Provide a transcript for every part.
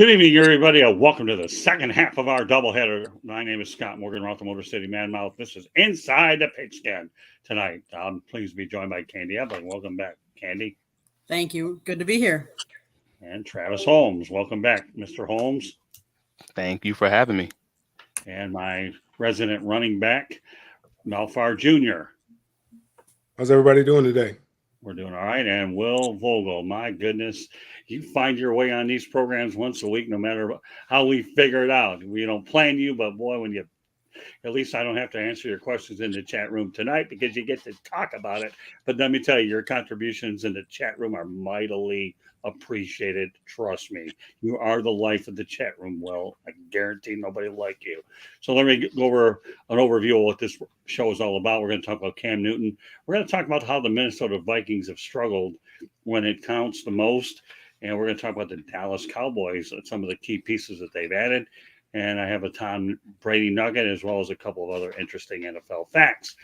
Good evening, everybody. Welcome to the second half of our doubleheader. My name is Scott Morgan, Roth, the Motor City Manmouth. This is Inside the Pigskin tonight. I'm pleased to be joined by Candy Evelyn. Welcome back, Candy. Thank you. Good to be here. And Travis Holmes. Welcome back, Mr. Holmes. Thank you for having me. And my resident running back, Melfar Jr. How's everybody doing today? We're doing all right. And Will Vogel, my goodness, you find your way on these programs once a week, no matter how we figure it out. We don't plan you, but boy, when you, at least I don't have to answer your questions in the chat room tonight because you get to talk about it. But let me tell you, your contributions in the chat room are mightily appreciated. Trust me, you are the life of the chat room. Well, I guarantee nobody like you. So let me go over an overview of what this show is all about. We're going to talk about Cam Newton. We're going to talk about how the Minnesota Vikings have struggled when it counts the most. And we're going to talk about the Dallas Cowboys and some of the key pieces that they've added. And I have a Tom Brady nugget as well as a couple of other interesting NFL facts.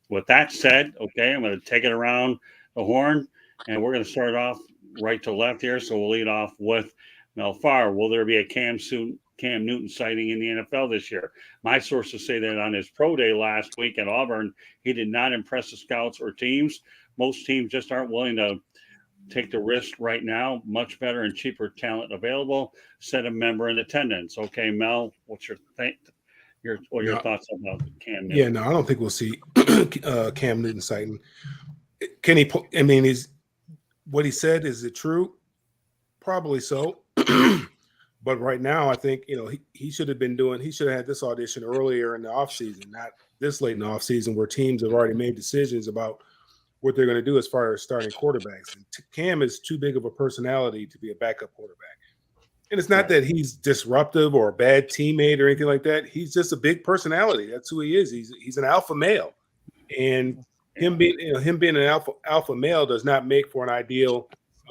With that said, okay, I'm going to take it around the horn, and we're going to start off right to left here. So we'll lead off with Mel Farr. Will there be a Cam Newton sighting in the NFL this year? My sources say that on his pro day last week at Auburn, he did not impress the scouts or teams. Most teams just aren't willing to take the risk right now. Much better and cheaper talent available. Set a member in attendance. Okay, Mel, what's your thoughts about Cam Newton? Yeah, no, I don't think we'll see Cam Newton sighting. Can he? I mean, is what he said, is it true? Probably so. But right now, I think he should have he should have had this audition earlier in the offseason, not this late in the offseason where teams have already made decisions about what they're going to do as far as starting quarterbacks. And Cam is too big of a personality to be a backup quarterback. And it's not that he's disruptive or a bad teammate or anything like that. He's just a big personality. That's who he is. He's an alpha male. And him being an alpha male does not make for an ideal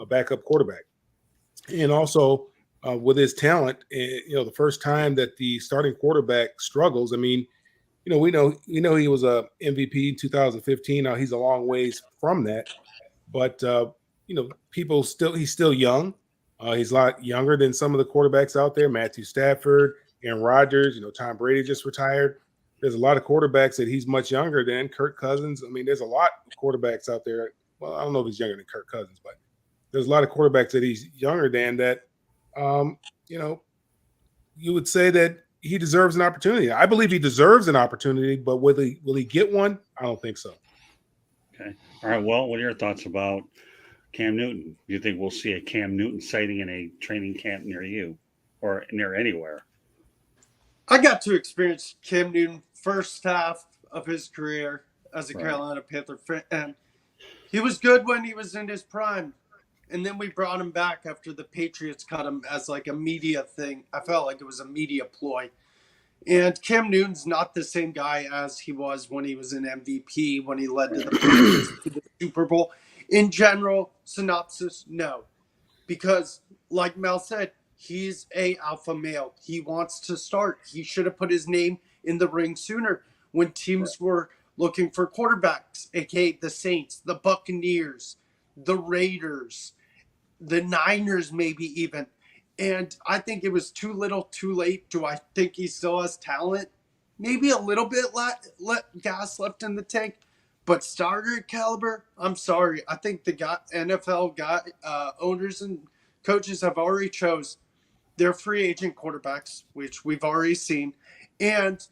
backup quarterback. And also with his talent, the first time that the starting quarterback struggles, I mean, we know he was a MVP in 2015. Now he's a long ways from that, but he's still young. He's a lot younger than some of the quarterbacks out there. Matthew Stafford, Aaron Rodgers. Tom Brady just retired. There's a lot of quarterbacks that he's much younger than. Kirk Cousins. I mean, there's a lot of quarterbacks out there. Well, I don't know if he's younger than Kirk Cousins, but there's a lot of quarterbacks that he's younger than that. You would say that he deserves an opportunity. I believe he deserves an opportunity, but will he get one? I don't think so. Okay. All right. Well, what are your thoughts about Cam Newton? Do you think we'll see a Cam Newton sighting in a training camp near you or near anywhere? I got to experience Cam Newton first half of his career as a Carolina Panther fan. And he was good when he was in his prime. And then we brought him back after the Patriots cut him as like a media thing. I felt like it was a media ploy. And Cam Newton's not the same guy as he was when he was an MVP, when he led to the Patriots to the Super Bowl. In general, synopsis, no. Because, like Mel said, he's a alpha male. He wants to start. He should have put his name in the ring sooner when teams were looking for quarterbacks, aka the Saints, the Buccaneers, the Raiders, the Niners maybe even. And I think it was too little, too late. Do I think he still has talent? Maybe a little bit gas left in the tank. But starter caliber, I'm sorry. I think the NFL owners and coaches have already chose their free agent quarterbacks, which we've already seen, and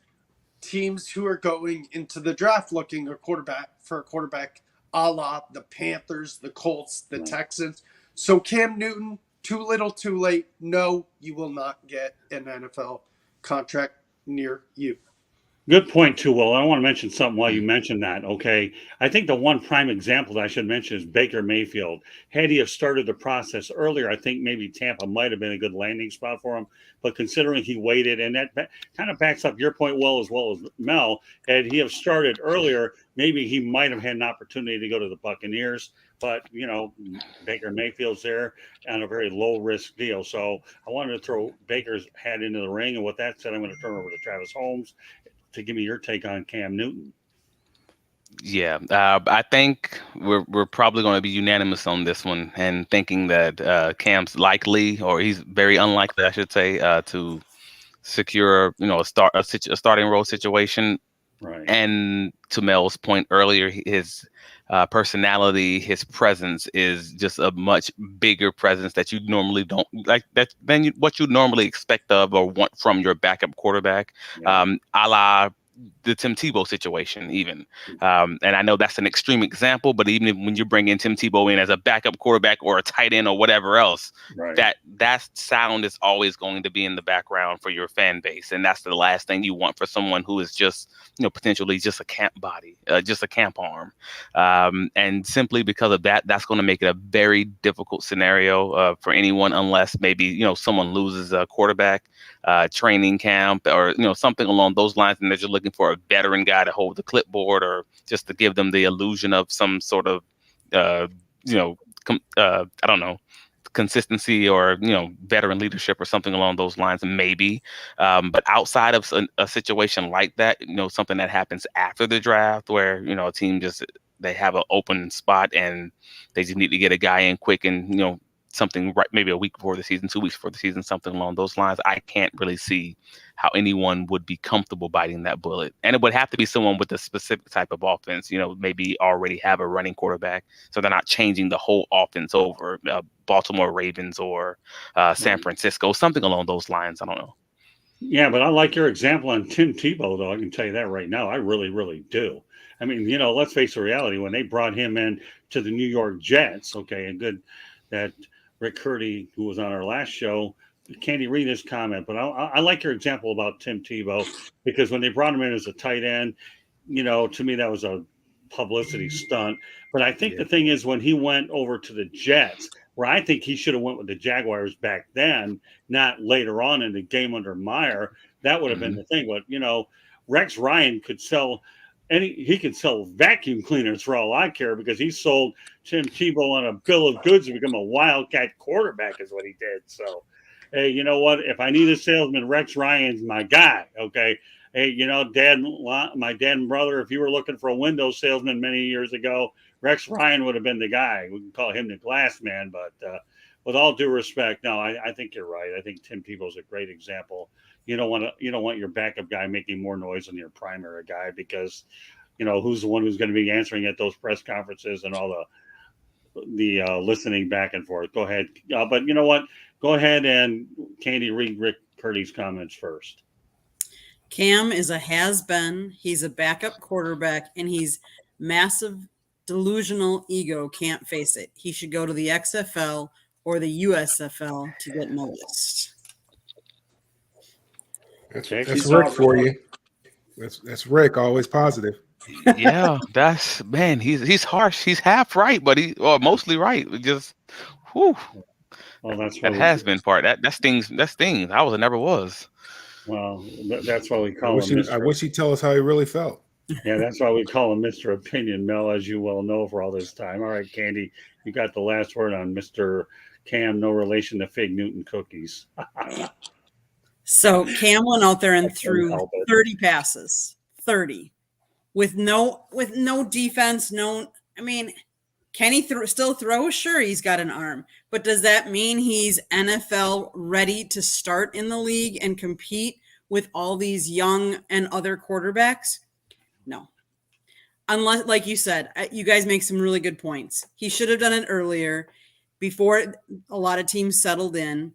teams who are going into the draft looking for a quarterback, a la the Panthers, the Colts, the Texans. So Cam Newton, too little, too late. No, you will not get an NFL contract near you. Good point, too, Will. I want to mention something while you mentioned that, okay? I think the one prime example that I should mention is Baker Mayfield. Had he have started the process earlier, I think maybe Tampa might have been a good landing spot for him. But considering he waited, and that kind of backs up your point, Will, as well as Mel, had he have started earlier, maybe he might have had an opportunity to go to the Buccaneers. But, Baker Mayfield's there on a very low-risk deal. So I wanted to throw Baker's hat into the ring. And with that said, I'm going to turn over to Travis Holmes to give me your take on Cam Newton. Yeah, I think we're probably going to be unanimous on this one, and thinking that Cam's likely, or he's very unlikely, I should say, to secure a starting role situation. Right. And to Mel's point earlier, his personality, his presence is just a much bigger presence that you normally don't like what you normally expect of or want from your backup quarterback, Yeah. a la the Tim Tebow situation, even. And I know that's an extreme example, but even when you bring in Tim Tebow in as a backup quarterback or a tight end or whatever else, Right. that sound is always going to be in the background for your fan base, and that's the last thing you want for someone who is just potentially just a camp body, just a camp arm. And simply because of that, that's going to make it a very difficult scenario for anyone, unless maybe someone loses a quarterback training camp or something along those lines, and they're just looking for a veteran guy to hold the clipboard or just to give them the illusion of some sort of I don't know, consistency or veteran leadership or something along those lines, maybe. But outside of a situation like that, something that happens after the draft where a team just they have an open spot and they just need to get a guy in quick and something right maybe a week before the season, 2 weeks before the season, something along those lines. I can't really see how anyone would be comfortable biting that bullet. And it would have to be someone with a specific type of offense, maybe already have a running quarterback, so they're not changing the whole offense over. Baltimore Ravens or San Francisco, something along those lines. I don't know. Yeah, but I like your example on Tim Tebow, though. I can tell you that right now. I really, really do. I mean, let's face the reality. When they brought him in to the New York Jets, okay, and good that Rick Curdy, who was on our last show, can't he read his comment? But I like your example about Tim Tebow because when they brought him in as a tight end, to me that was a publicity stunt. But I think the thing is when he went over to the Jets, where I think he should have went with the Jaguars back then, not later on in the game under Meyer, that would have been the thing. But Rex Ryan could sell he could sell vacuum cleaners for all I care because he sold Tim Tebow on a bill of goods to become a wildcat quarterback is what he did. So, hey, you know what? If I need a salesman, Rex Ryan's my guy. Okay. Hey, my dad and brother, if you were looking for a Windows salesman many years ago, Rex Ryan would have been the guy. We can call him the glass man, but with all due respect, no, I think you're right. I think Tim Tebow's a great example. You don't want your backup guy making more noise than your primary guy because who's the one who's going to be answering at those press conferences and all the listening back and forth. Go ahead, but you know what? Go ahead and Candy read Rick Curdy's comments first. Cam is a has-been. He's a backup quarterback, and he's massive delusional ego. Can't face it. He should go to the XFL or the USFL to get noticed. That's Rick for you. That's Rick, always positive. Yeah, he's harsh. He's half right, but mostly right. Just whew. Well, that's that has been part. That stings. That stings. I never was. Well, that's why we call him Mr. I wish he'd tell us how he really felt. Yeah, that's why we call him Mr. Opinion, Mel, as you well know for all this time. All right, Candy, you got the last word on Mr. Cam, no relation to Fig Newton cookies. So Cam went out there and threw 30 passes, 30, with no defense. Can he still throw? Sure, he's got an arm, but does that mean he's NFL ready to start in the league and compete with all these young and other quarterbacks? No. Unless, like you said, you guys make some really good points. He should have done it earlier before a lot of teams settled in.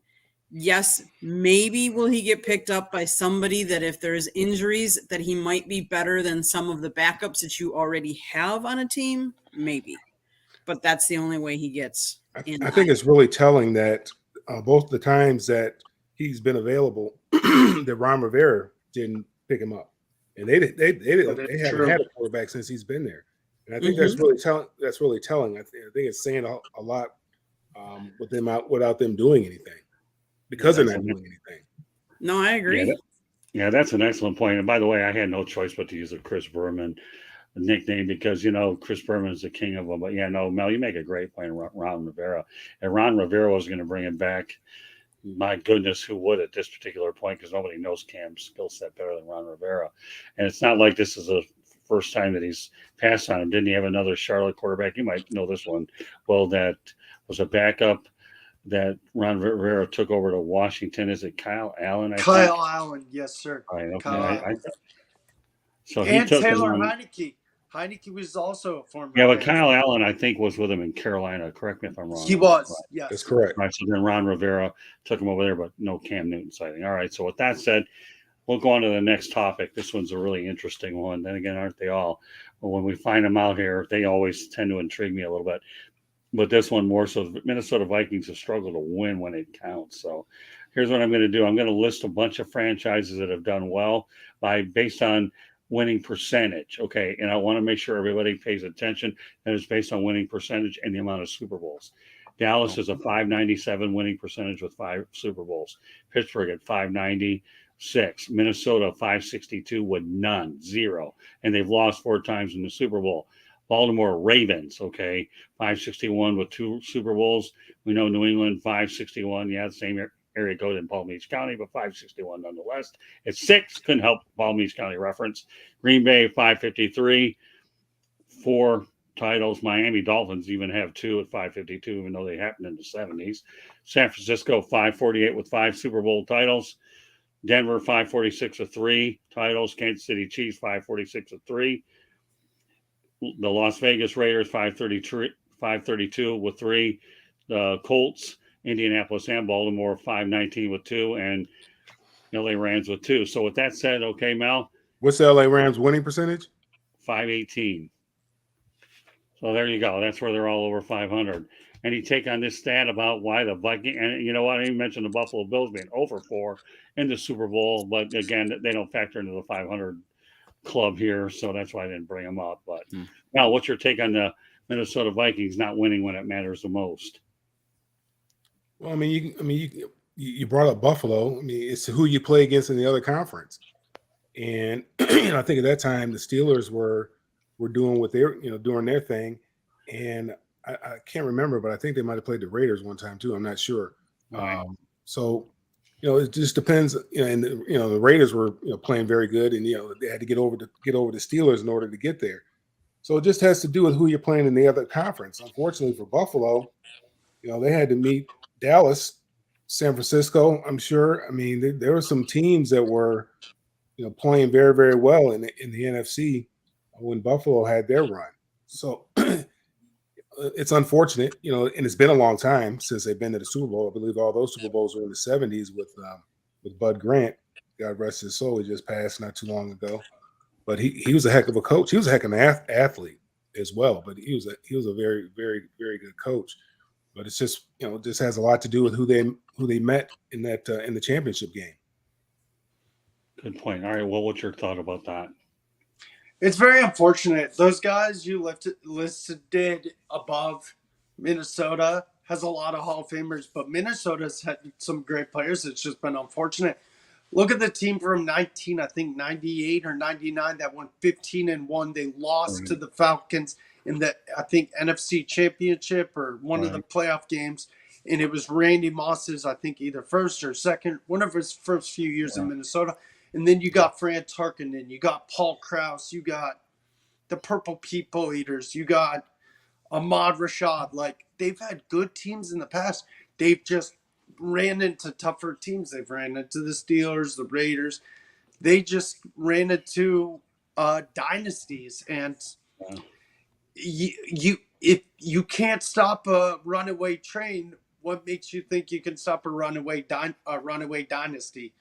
Yes, maybe will he get picked up by somebody that if there's injuries that he might be better than some of the backups that you already have on a team? Maybe. But that's the only way he gets in. I think it's really telling that both the times that he's been available, that Ron Rivera didn't pick him up, and they haven't had a quarterback since he's been there, and I think that's really telling. That's really telling. I think it's saying a lot with them without them doing anything because they're not doing anything. No, I agree. Yeah, that's an excellent point. And by the way, I had no choice but to use a Chris Berman nickname because Chris Berman is the king of them. But Mel, you make a great point. Ron Rivera, and Ron Rivera was going to bring him back. My goodness, who would at this particular point? Because nobody knows Cam's skill set better than Ron Rivera, and it's not like this is a first time that he's passed on him. Didn't he have another Charlotte quarterback? You might know this one. Well, that was a backup that Ron Rivera took over to Washington. Is it Kyle Allen? Kyle Allen, yes, sir. Right, okay. Kyle Allen. So he took Taylor him on. Heineke. Heineke was also a former. Yeah, but Kyle Allen, I think, was with him in Carolina. Correct me if I'm wrong. He was, right. yes. That's correct. Right, so then Ron Rivera took him over there, but no Cam Newton sighting. All right, so with that said, we'll go on to the next topic. This one's a really interesting one. Then again, aren't they all? Well, when we find them out here, they always tend to intrigue me a little bit. But this one more so. Minnesota Vikings have struggled to win when it counts. So here's what I'm going to do. I'm going to list a bunch of franchises that have done well based on winning percentage. Okay. And I want to make sure everybody pays attention. That it's based on winning percentage and the amount of Super Bowls. Dallas is a 597 winning percentage with 5 Super Bowls. Pittsburgh at 596. Minnesota 562 with none, 0. And they've lost 4 times in the Super Bowl. Baltimore Ravens, okay, 561 with 2 Super Bowls. We know New England 561. Yeah, same area code in Palm Beach County, but 561 nonetheless. It's 6. Couldn't help Palm Beach County reference. Green Bay 553, 4 titles. Miami Dolphins even have 2 at 552, even though they happened in the 70s. San Francisco 548 with 5 Super Bowl titles. Denver 546 with 3 titles. Kansas City Chiefs 546 with 3. The Las Vegas Raiders 532 with 3. The Colts, Indianapolis, and Baltimore 519 with 2, and LA Rams with 2. So with that said, okay, Mel. What's the LA Rams winning percentage? 518. So there you go. That's where they're all over 500. Any take on this stat about why the Vikings, and you know what, I didn't mention the Buffalo Bills being over 4 in the Super Bowl, but again, they don't factor into the 500 club here, so that's why I didn't bring them up. But now, what's your take on the Minnesota Vikings not winning when it matters the most? Well, you brought up Buffalo. I mean, it's who you play against in the other conference, and I think at that time the Steelers were doing what they're doing their thing, and I can't remember, but I think they might have played the Raiders one time too. I'm not sure. Right. So it just depends. And the Raiders were playing very good, and they had to get over the Steelers in order to get there. So it just has to do with who you're playing in the other conference. Unfortunately for Buffalo, they had to meet Dallas, San Francisco. I'm sure. I mean, there were some teams that were playing very, very well in the NFC when Buffalo had their run. So it's unfortunate, and it's been a long time since they've been to the Super Bowl. I believe all those Super Bowls were in the 70s with Bud Grant. God rest his soul. He just passed not too long ago. But he was a heck of a coach. He was a heck of an athlete as well. But he was a very, very, very good coach. But it's just it just has a lot to do with who they met in the championship game. Good point. All right. Well, what's your thought about that? It's very unfortunate. Those guys you listed above Minnesota has a lot of Hall of Famers, but Minnesota's had some great players. It's just been unfortunate. Look at the team from 98 or 99 that won 15-1. They lost to the Falcons in the, I think, NFC Championship or one of the playoff games. And it was Randy Moss's, I think, either first or second, one of his first few years in Minnesota. And then you got Fran Tarkenton, you got Paul Krause, you got the Purple People Eaters, you got Ahmad Rashad. Like, they've had good teams in the past. They've just ran into tougher teams. They've ran into the Steelers, the Raiders. They just ran into dynasties. And if you can't stop a runaway train, what makes you think you can stop a runaway dynasty?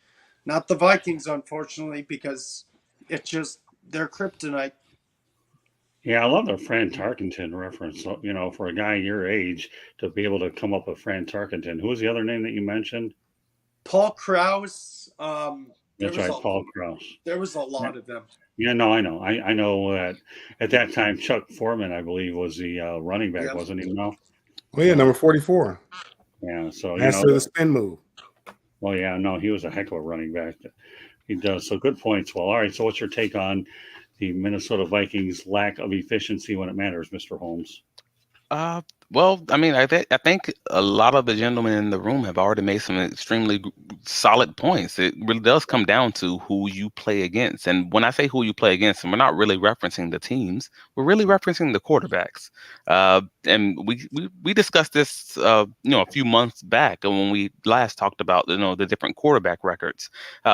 Not the Vikings, unfortunately, because it's just their kryptonite. Yeah, I love the Fran Tarkenton reference. For a guy your age to be able to come up with Fran Tarkenton. Who was the other name that you mentioned? Paul Krause. That's right, Paul Krause. There was a lot of them. Yeah, no, I know. I know that at that time, Chuck Foreman, I believe, was the running back, wasn't he? No. Oh yeah, number 44. Yeah, so master of the spin move. Well, yeah, no, he was a heck of a running back. He does. So good points. Well, all right. So what's your take on the Minnesota Vikings' lack of efficiency when it matters, Mr. Holmes? Well, I mean, I think a lot of the gentlemen in the room have already made some extremely solid points. It really does come down to who you play against, and when I say who you play against, we're not really referencing the teams. We're really referencing the quarterbacks. And we discussed this, a few months back when we last talked about the different quarterback records.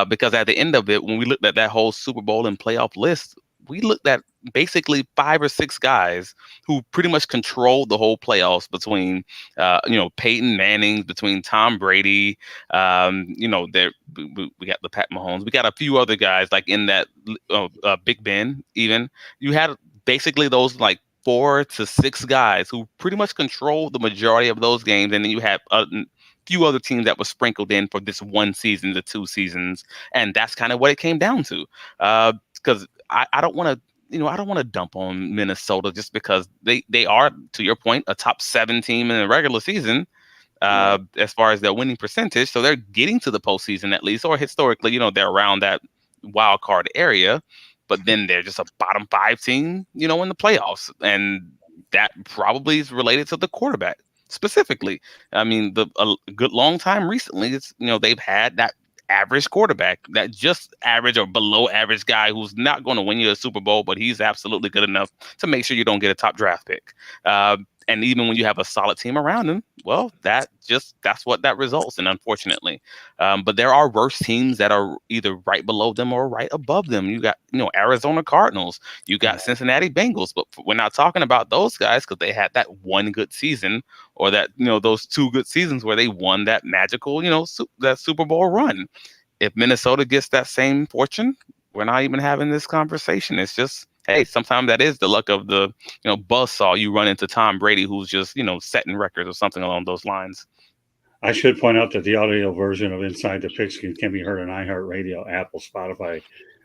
Because at the end of it, when we looked at that whole Super Bowl and playoff list, we looked at basically 5 or 6 guys who pretty much controlled the whole playoffs between, Peyton Manning, between Tom Brady, there we got the Pat Mahomes, we got a few other guys like in that Big Ben. Even you had basically those like 4 to 6 guys who pretty much controlled the majority of those games, and then you have a few other teams that were sprinkled in for this one season, the 2 seasons, and that's kind of what it came down to. Because I don't want to I don't want to dump on Minnesota just because they are, to your point, a top 7 team in the regular season, as far as their winning percentage. So they're getting to the postseason at least, or historically, they're around that wild card area. But then they're just a bottom 5 team, in the playoffs, and that probably is related to the quarterback specifically. I mean, a good long time recently, it's they've had that average quarterback, that just average or below average guy who's not going to win you a Super Bowl, but he's absolutely good enough to make sure you don't get a top draft pick. And even when you have a solid team around him, well, that's what that results in, unfortunately. But there are worse teams that are either right below them or right above them. You got, Arizona Cardinals, you got Cincinnati Bengals, but we're not talking about those guys because they had that one good season, or that, those 2 good seasons where they won that magical, that Super Bowl run. If Minnesota gets that same fortune, we're not even having this conversation. It's just, hey, sometimes that is the luck of the, buzzsaw. You run into Tom Brady, who's just, setting records or something along those lines. I should point out that the audio version of Inside the Pigskin can be heard on iHeartRadio, Apple, Spotify,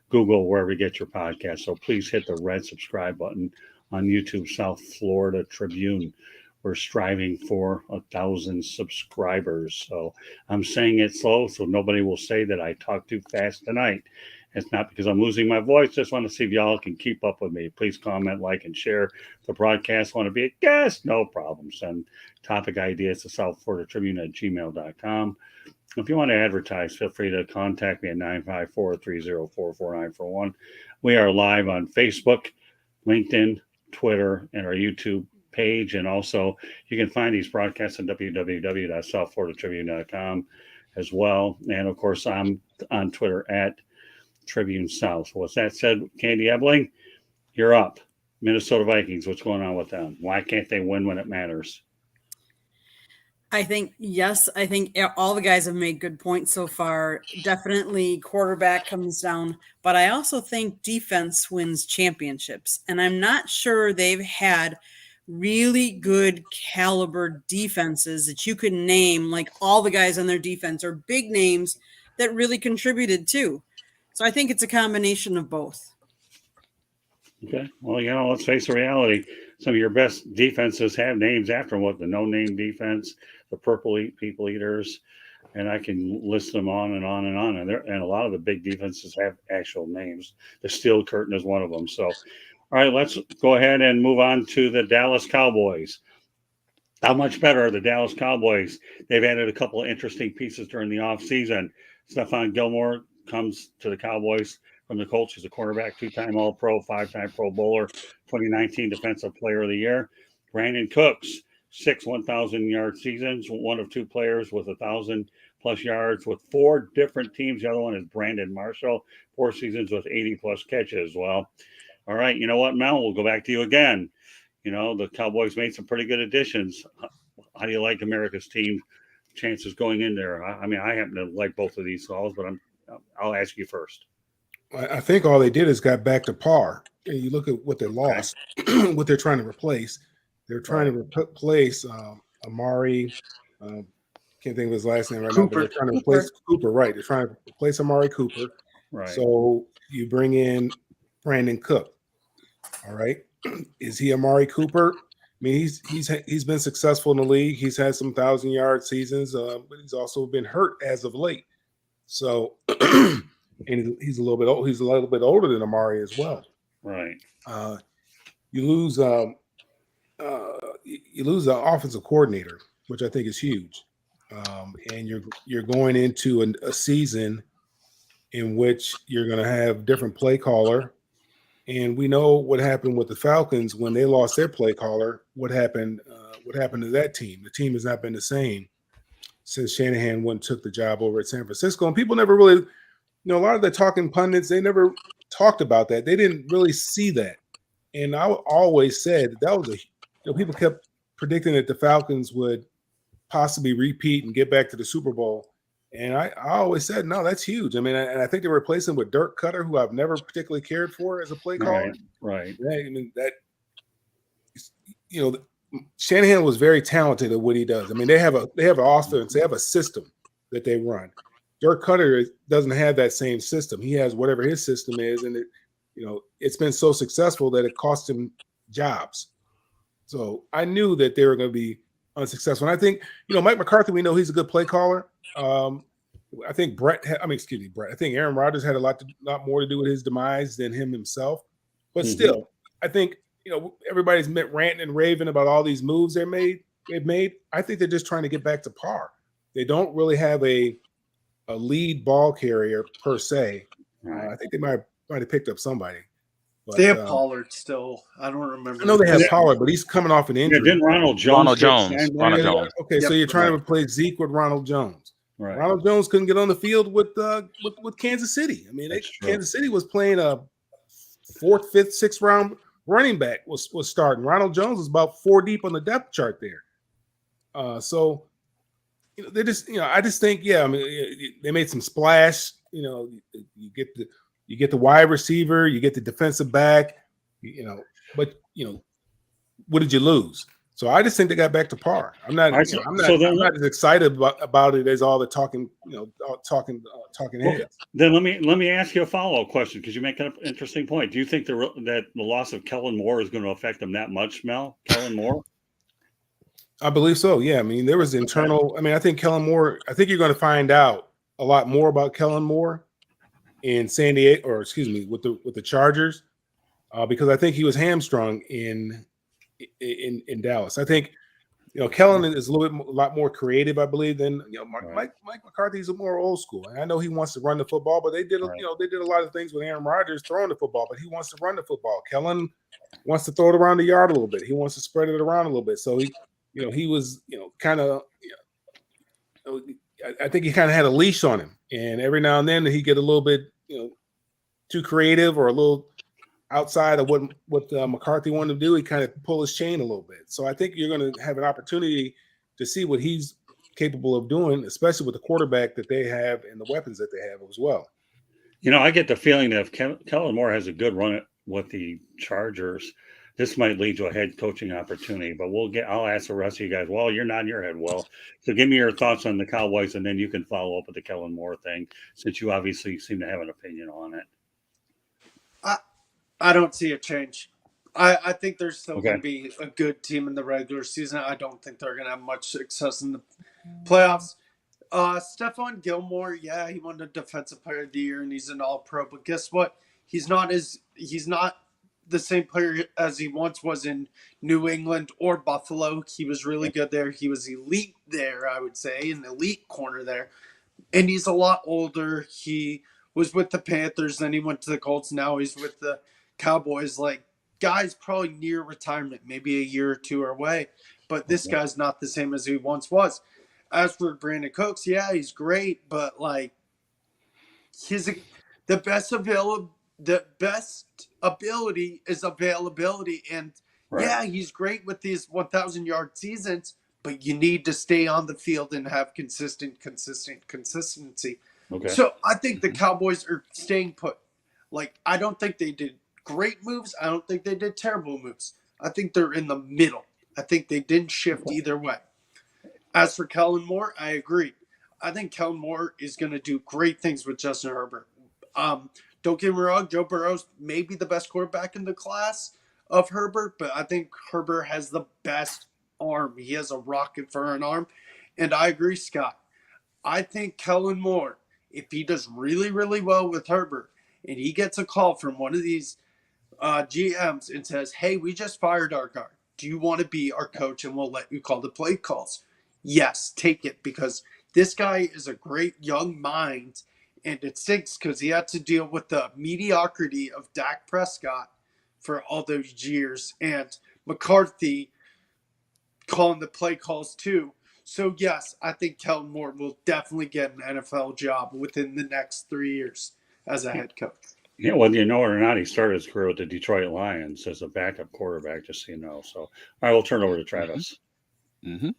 Google, wherever you get your podcast. So please hit the red subscribe button on YouTube, South Florida Tribune. We're striving for 1,000 subscribers. So I'm saying it slow so nobody will say that I talk too fast tonight. It's not because I'm losing my voice. Just want to see if y'all can keep up with me. Please comment, like, and share the broadcast. Want to be a guest? No problem. Send topic ideas to southfloridatribune@gmail.com. If you want to advertise, feel free to contact me at 954-304-4941. We are live on Facebook, LinkedIn, Twitter, and our YouTube page. And also, you can find these broadcasts on www.southfloridatribune.com as well. And of course, I'm on Twitter at Tribune South. With that said, Candy Ebling, you're up. Minnesota Vikings, what's going on with them? Why can't they win when it matters? I think all the guys have made good points so far. Definitely quarterback comes down, but I also think defense wins championships. And I'm not sure they've had really good caliber defenses that you could name, like all the guys on their defense are big names that really contributed too. So I think it's a combination of both. Okay. Well, let's face the reality. Some of your best defenses have names after them. What, the no-name defense, the Purple People Eaters, and I can list them on and on and on. And a lot of the big defenses have actual names. The Steel Curtain is one of them. So, all right, let's go ahead and move on to the Dallas Cowboys. How much better are the Dallas Cowboys? They've added a couple of interesting pieces during the offseason. Stephon Gilmore comes to the Cowboys from the Colts. He's a cornerback, 2-time All-Pro, 5-time Pro Bowler, 2019 Defensive Player of the Year. Brandon Cooks, 6 1,000-yard seasons, one of 2 players with 1,000-plus yards with 4 different teams. The other one is Brandon Marshall, 4 seasons with 80-plus catches. Well, all right, you know what, Mel? We'll go back to you again. The Cowboys made some pretty good additions. How do you like America's team chances going in there? I mean, I happen to like both of these calls, but I'll ask you first. I think all they did is got back to par. And you look at what they lost, what they're trying to replace. They're trying to replace Amari. Can't think of his last name right now, but they're trying to replace Cooper. Right. They're trying to replace Amari Cooper. Right. So you bring in Brandon Cook. All right. Is he Amari Cooper? I mean, he's been successful in the league. He's had some 1,000-yard seasons, but he's also been hurt as of late. So, and he's a little bit old. He's a little bit older than Amari as well. Right. You lose you lose the offensive coordinator, which I think is huge, and you're going into a season in which you're going to have different play caller. And we know what happened with the Falcons when they lost their play caller. What happened to that team? The team has not been the same since Shanahan went and took the job over at San Francisco. And people never really, a lot of the talking pundits, they never talked about that. They didn't really see that. And I always said that was people kept predicting that the Falcons would possibly repeat and get back to the Super Bowl. And I always said, no, that's huge. I mean, and I think they replaced him with Dirk Cutter, who I've never particularly cared for as a play caller. Right. I mean, Shanahan was very talented at what he does. I mean, they have an offense, they have a system that they run. Dirk Cutter doesn't have that same system. He has whatever his system is, and it's been so successful that it cost him jobs. So I knew that they were going to be unsuccessful. And I think, Mike McCarthy, we know he's a good play caller. I think Brett. I think Aaron Rodgers had a lot more to do with his demise than him himself. But still, I think everybody's ranting and raving about all these moves they've made. I think they're just trying to get back to par. They don't really have a lead ball carrier per se. I think they might have picked up somebody. But, they have Pollard still. I don't remember. I know they have Pollard, but he's coming off an injury. Didn't Ronald Jones? Ronald Jones. Okay, so you're trying to replace Zeke with Ronald Jones. Right. Ronald Jones couldn't get on the field with Kansas City. I mean, Kansas City was playing a 4th, 5th, 6th round running back was starting. Ronald Jones was about 4 deep on the depth chart there. So they just, I just think, I mean, they made some splash. You get the wide receiver, you get the defensive back, but what did you lose? So I just think they got back to par. I'm not as excited about it as all the talking heads. Then let me ask you a follow-up question, because you make an interesting point. Do you think that the loss of Kellen Moore is going to affect them that much, Mel? Kellen Moore? I believe so. Yeah. I mean, there was internal. I mean, I think Kellen Moore. I think you're going to find out a lot more about Kellen Moore in San Diego, or excuse me, with the Chargers, because I think he was hamstrung in Dallas. I think Kellen is a lot more creative, I believe, than Mike McCarthy's more old school. And I know he wants to run the football, but they did they did a lot of things with Aaron Rodgers throwing the football, but he wants to run the football. Kellen wants to throw it around the yard a little bit. He wants to spread it around a little bit. So he was kind of I think he kind of had a leash on him, and every now and then he'd get a little bit too creative or a little outside of what McCarthy wanted to do. He kind of pull his chain a little bit. So I think you're going to have an opportunity to see what he's capable of doing, especially with the quarterback that they have and the weapons that they have as well. I get the feeling that if Kellen Moore has a good run with the Chargers, this might lead to a head coaching opportunity. But I'll ask the rest of you guys. Well, you're nodding your head. Well, so give me your thoughts on the Cowboys, and then you can follow up with the Kellen Moore thing, since you obviously seem to have an opinion on it. I don't see a change. I think they're still going to be a good team in the regular season. I don't think they're going to have much success in the playoffs. Stephon Gilmore, he won the Defensive Player of the Year, and he's an All-Pro. But guess what? He's not the same player as he once was in New England or Buffalo. He was really good there. He was elite there, I would say, an elite corner there. And he's a lot older. He was with the Panthers, then he went to the Colts. Now he's with the Cowboys. Like, guy's probably near retirement, maybe a year or two away. But this guy's not the same as he once was. As for Brandon Cooks, he's great, but like the best ability is availability. And he's great with these 1,000-yard seasons, but you need to stay on the field and have consistency. Okay. So I think the Cowboys are staying put. Like, I don't think they did great moves. I don't think they did terrible moves. I think they're in the middle. I think they didn't shift either way. As for Kellen Moore, I agree. I think Kellen Moore is going to do great things with Justin Herbert. Don't get me wrong, Joe Burrow's maybe the best quarterback in the class of Herbert, but I think Herbert has the best arm. He has a rocket for an arm. And I agree, Scott. I think Kellen Moore, if he does really, really well with Herbert, and he gets a call from one of these GMs and says, hey, we just fired our guard. do you want to be our coach and we'll let you call the play calls? Yes, take it, because this guy is a great young mind, and it stinks because he had to deal with the mediocrity of Dak Prescott for all those years and McCarthy calling the play calls too. So yes, I think Kellen Moore will definitely get an NFL job within the next 3 years as a head coach. Yeah, whether you know it or not, he started his career with the Detroit Lions as a backup quarterback, just so you know. So, all right, we'll turn over to Travis. Mm-hmm.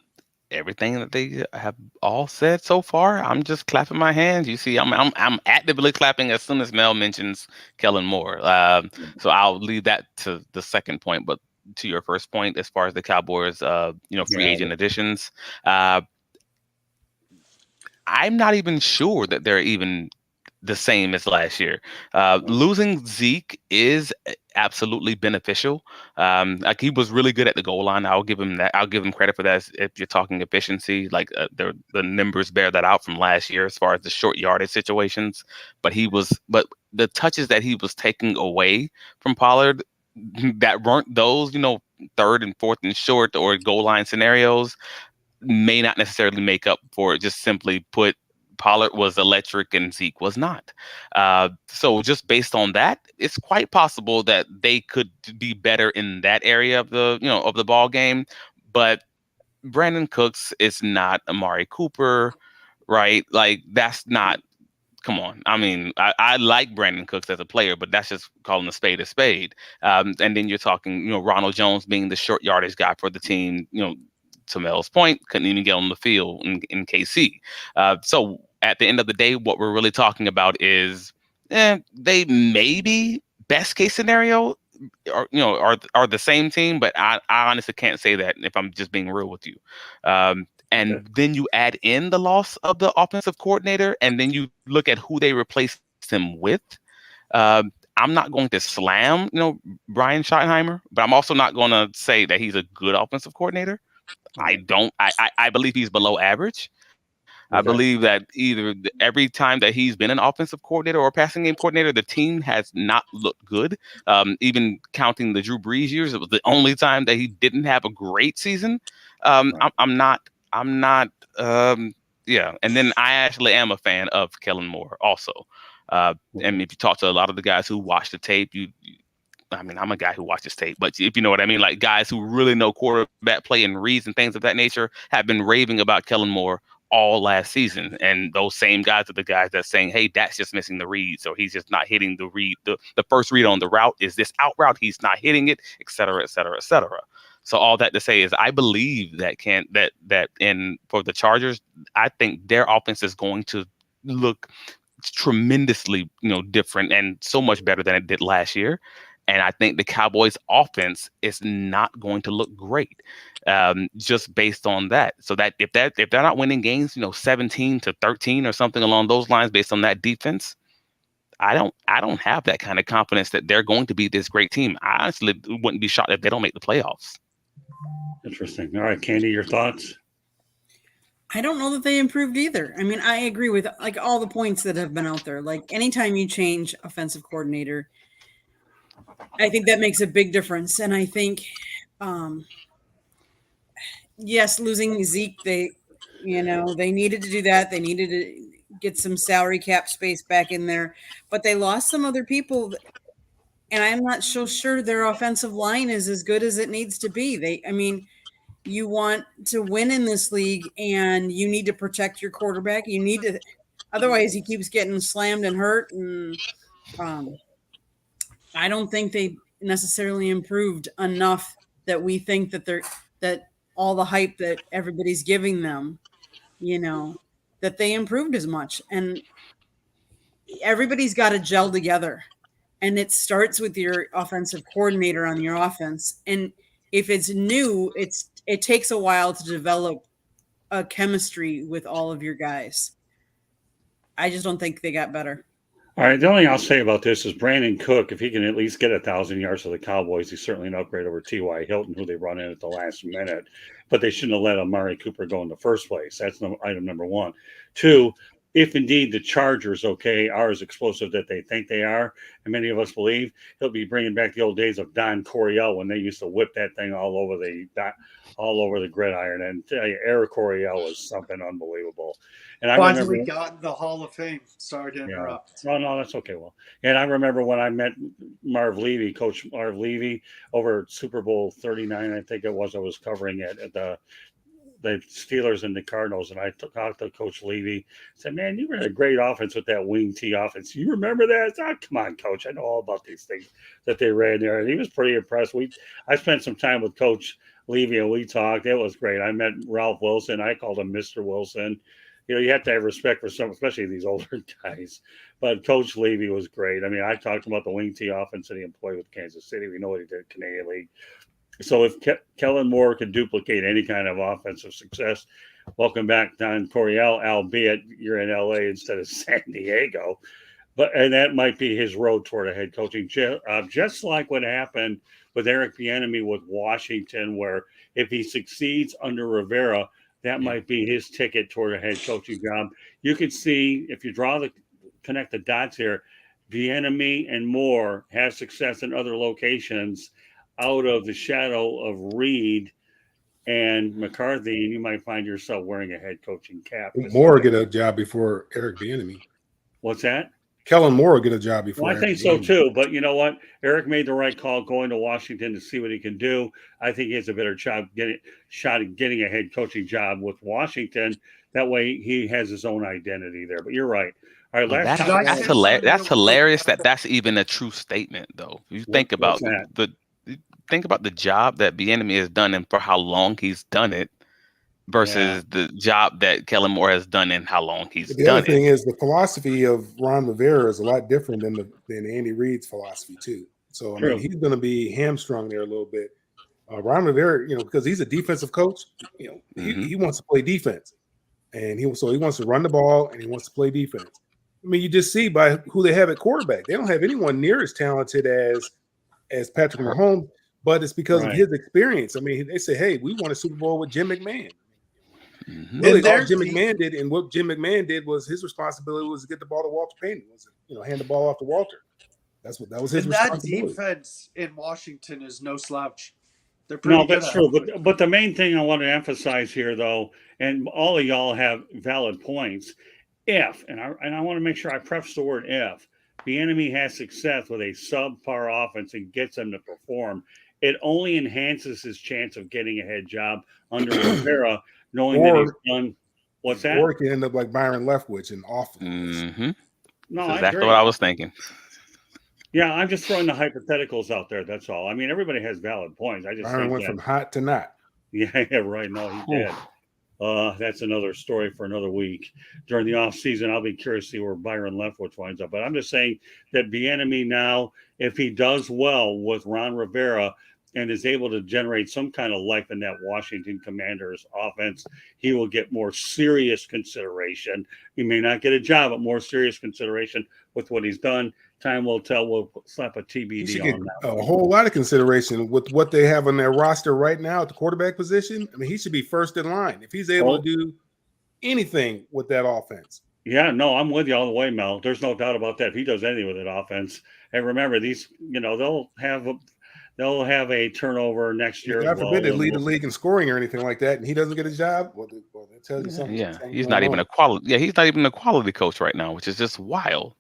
Everything that they have all said so far, I'm just clapping my hands. You see, I'm actively clapping as soon as Mel mentions Kellen Moore. So I'll leave that to the second point. But to your first point, as far as the Cowboys, free agent additions, I'm not even sure that they're even the same as last year. Losing Zeke is absolutely beneficial. Like, he was really good at the goal line. I'll give him that. I'll give him credit for that. If you're talking efficiency, like the numbers bear that out from last year as far as the short yardage situations. But the touches that he was taking away from Pollard that weren't those, third and fourth and short or goal line scenarios, may not necessarily make up for it. Just simply put, Pollard was electric and Zeke was not. So just based on that, it's quite possible that they could be better in that area of the ball game. But Brandon Cooks is not Amari Cooper, right? Like, that's not. Come on. I mean, I like Brandon Cooks as a player, but that's just calling a spade a spade. And then you're talking, Ronald Jones being the short yardage guy for the team, to Mel's point, couldn't even get on the field in KC. So at the end of the day, what we're really talking about is they maybe best case scenario are the same team, but I honestly can't say that if I'm just being real with you. And then you add in the loss of the offensive coordinator, and then you look at who they replaced him with. I'm not going to slam, Brian Schottenheimer, but I'm also not going to say that he's a good offensive coordinator. I believe he's below average. I believe that either every time that he's been an offensive coordinator or passing game coordinator, the team has not looked good. Even counting the Drew Brees years, it was the only time that he didn't have a great season. I'm not. Yeah. And then I actually am a fan of Kellen Moore also. And if you talk to a lot of the guys who watch the tape, I'm a guy who watches tape, but if you know what I mean, like, guys who really know quarterback play and reads and things of that nature have been raving about Kellen Moore all last season. And those same guys are the guys that's saying, hey, that's just missing the read. So he's just not hitting the read. The first read on the route is this out route. He's not hitting it, et cetera, et cetera, et cetera. So all that to say is I believe for the Chargers, I think their offense is going to look tremendously, different and so much better than it did last year. And I think the Cowboys offense is not going to look great, just based on that. So that if they're not winning games, 17-13 or something along those lines, based on that defense, I don't have that kind of confidence that they're going to be this great team. I honestly wouldn't be shocked if they don't make the playoffs. Interesting. All right, Candy, your thoughts? I don't know that they improved either. I mean, I agree with like all the points that have been out there. Like, anytime you change offensive coordinator, I think that makes a big difference. And I think, yes, losing Zeke, they needed to do that. They needed to get some salary cap space back in there, but they lost some other people. And I'm not so sure their offensive line is as good as it needs to be. You want to win in this league and you need to protect your quarterback. You need to, otherwise he keeps getting slammed and hurt. And I don't think they necessarily improved enough that we think that all the hype that everybody's giving them, that they improved as much. And everybody's got to gel together. And it starts with your offensive coordinator on your offense. And if it's new, it takes a while to develop a chemistry with all of your guys. I just don't think they got better. All right, the only thing I'll say about this is Brandon Cook, if he can at least get 1,000 yards for the Cowboys, he's certainly an upgrade over T.Y. Hilton, who they run in at the last minute. But they shouldn't have let Amari Cooper go in the first place. That's item number one. Two, if indeed the Chargers, are as explosive that they think they are, and many of us believe, he'll be bringing back the old days of Don Coryell when they used to whip that thing all over the gridiron. And tell you, Eric Coryell was something unbelievable. And I Finally remember, got in the Hall of Fame. Sorry to interrupt. Oh, no, that's okay. Well, and I remember when I met Coach Marv Levy, over at Super Bowl 39, I think it was. I was covering it at the Steelers and the Cardinals, and I talked to Coach Levy. Said, "Man, you ran a great offense with that wing T offense. You remember that?" I said, come on, Coach. I know all about these things that they ran there, and he was pretty impressed. I spent some time with Coach Levy, and we talked. It was great. I met Ralph Wilson. I called him Mr. Wilson. You have to have respect for some, especially these older guys. But Coach Levy was great. I mean, I talked about the wing T offense that he employed with Kansas City. We know what he did in Canadian League. So if Kellen Moore could duplicate any kind of offensive success, welcome back, Don Coryell, albeit you're in LA instead of San Diego. And that might be his road toward a head coaching, just like what happened with Eric Bieniemy with Washington, where if he succeeds under Rivera, that might be his ticket toward a head coaching job. You can see, if you connect the dots here, Bieniemy and Moore have success in other locations out of the shadow of Reed and McCarthy, and you might find yourself wearing a head coaching cap. Moore get a job before Eric Bieniemy. What's that? Kellen Moore get a job before. Well, I think so too. But you know what? Eric made the right call going to Washington to see what he can do. I think he has a better shot at getting a head coaching job with Washington. That way, he has his own identity there. But you're right. All right, that's hilarious. That's even a true statement, though. You think about the job that Bieniemy has done and for how long he's done it versus the job that Kellen Moore has done and how long he's done it. The other thing is the philosophy of Ron Rivera is a lot different than Andy Reid's philosophy too. So I mean, he's going to be hamstrung there a little bit. Ron Rivera, because he's a defensive coach, he wants to play defense, and he wants to run the ball and he wants to play defense. I mean, you just see by who they have at quarterback. They don't have anyone near as talented as Patrick Mahomes. But it's because of his experience. I mean, they say, "Hey, we won a Super Bowl with Jim McMahon." Really, all Jim McMahon did, and what Jim McMahon did was his responsibility was to get the ball to Walter Payton. Hand the ball off to Walter. That was his responsibility. That defense in Washington is no slouch. They're pretty good. That's true. But the main thing I want to emphasize here, though, and all of y'all have valid points. If and I want to make sure I preface the word if Bieniemy has success with a subpar offense and gets them to perform, it only enhances his chance of getting a head job under Rivera, knowing that he's done. What's that? Or he can end up like Byron Leftwich and awful. Mm-hmm. No, that's exactly what I was thinking. Yeah, I'm just throwing the hypotheticals out there. That's all. I mean, everybody has valid points. I just Byron went from hot to not. Yeah, right. No, he did. That's another story for another week. During the offseason, I'll be curious to see where Byron Leftwich winds up. But I'm just saying that Bieniemy now, if he does well with Ron Rivera and is able to generate some kind of life in that Washington Commanders offense, he will get more serious consideration. He may not get a job, but more serious consideration with what he's done. Time will tell. We'll slap a TBD on that. A whole lot of consideration with what they have on their roster right now at the quarterback position. I mean, he should be first in line if he's able to do anything with that offense. Yeah, no, I'm with you all the way, Mel. There's no doubt about that. If he does anything with that offense, and remember, these, they'll have a turnover next year. God forbid they lead the league in scoring or anything like that, and he doesn't get a job. Well, that tells you something. Yeah, he's not even a quality. Yeah, he's not even a quality coach right now, which is just wild.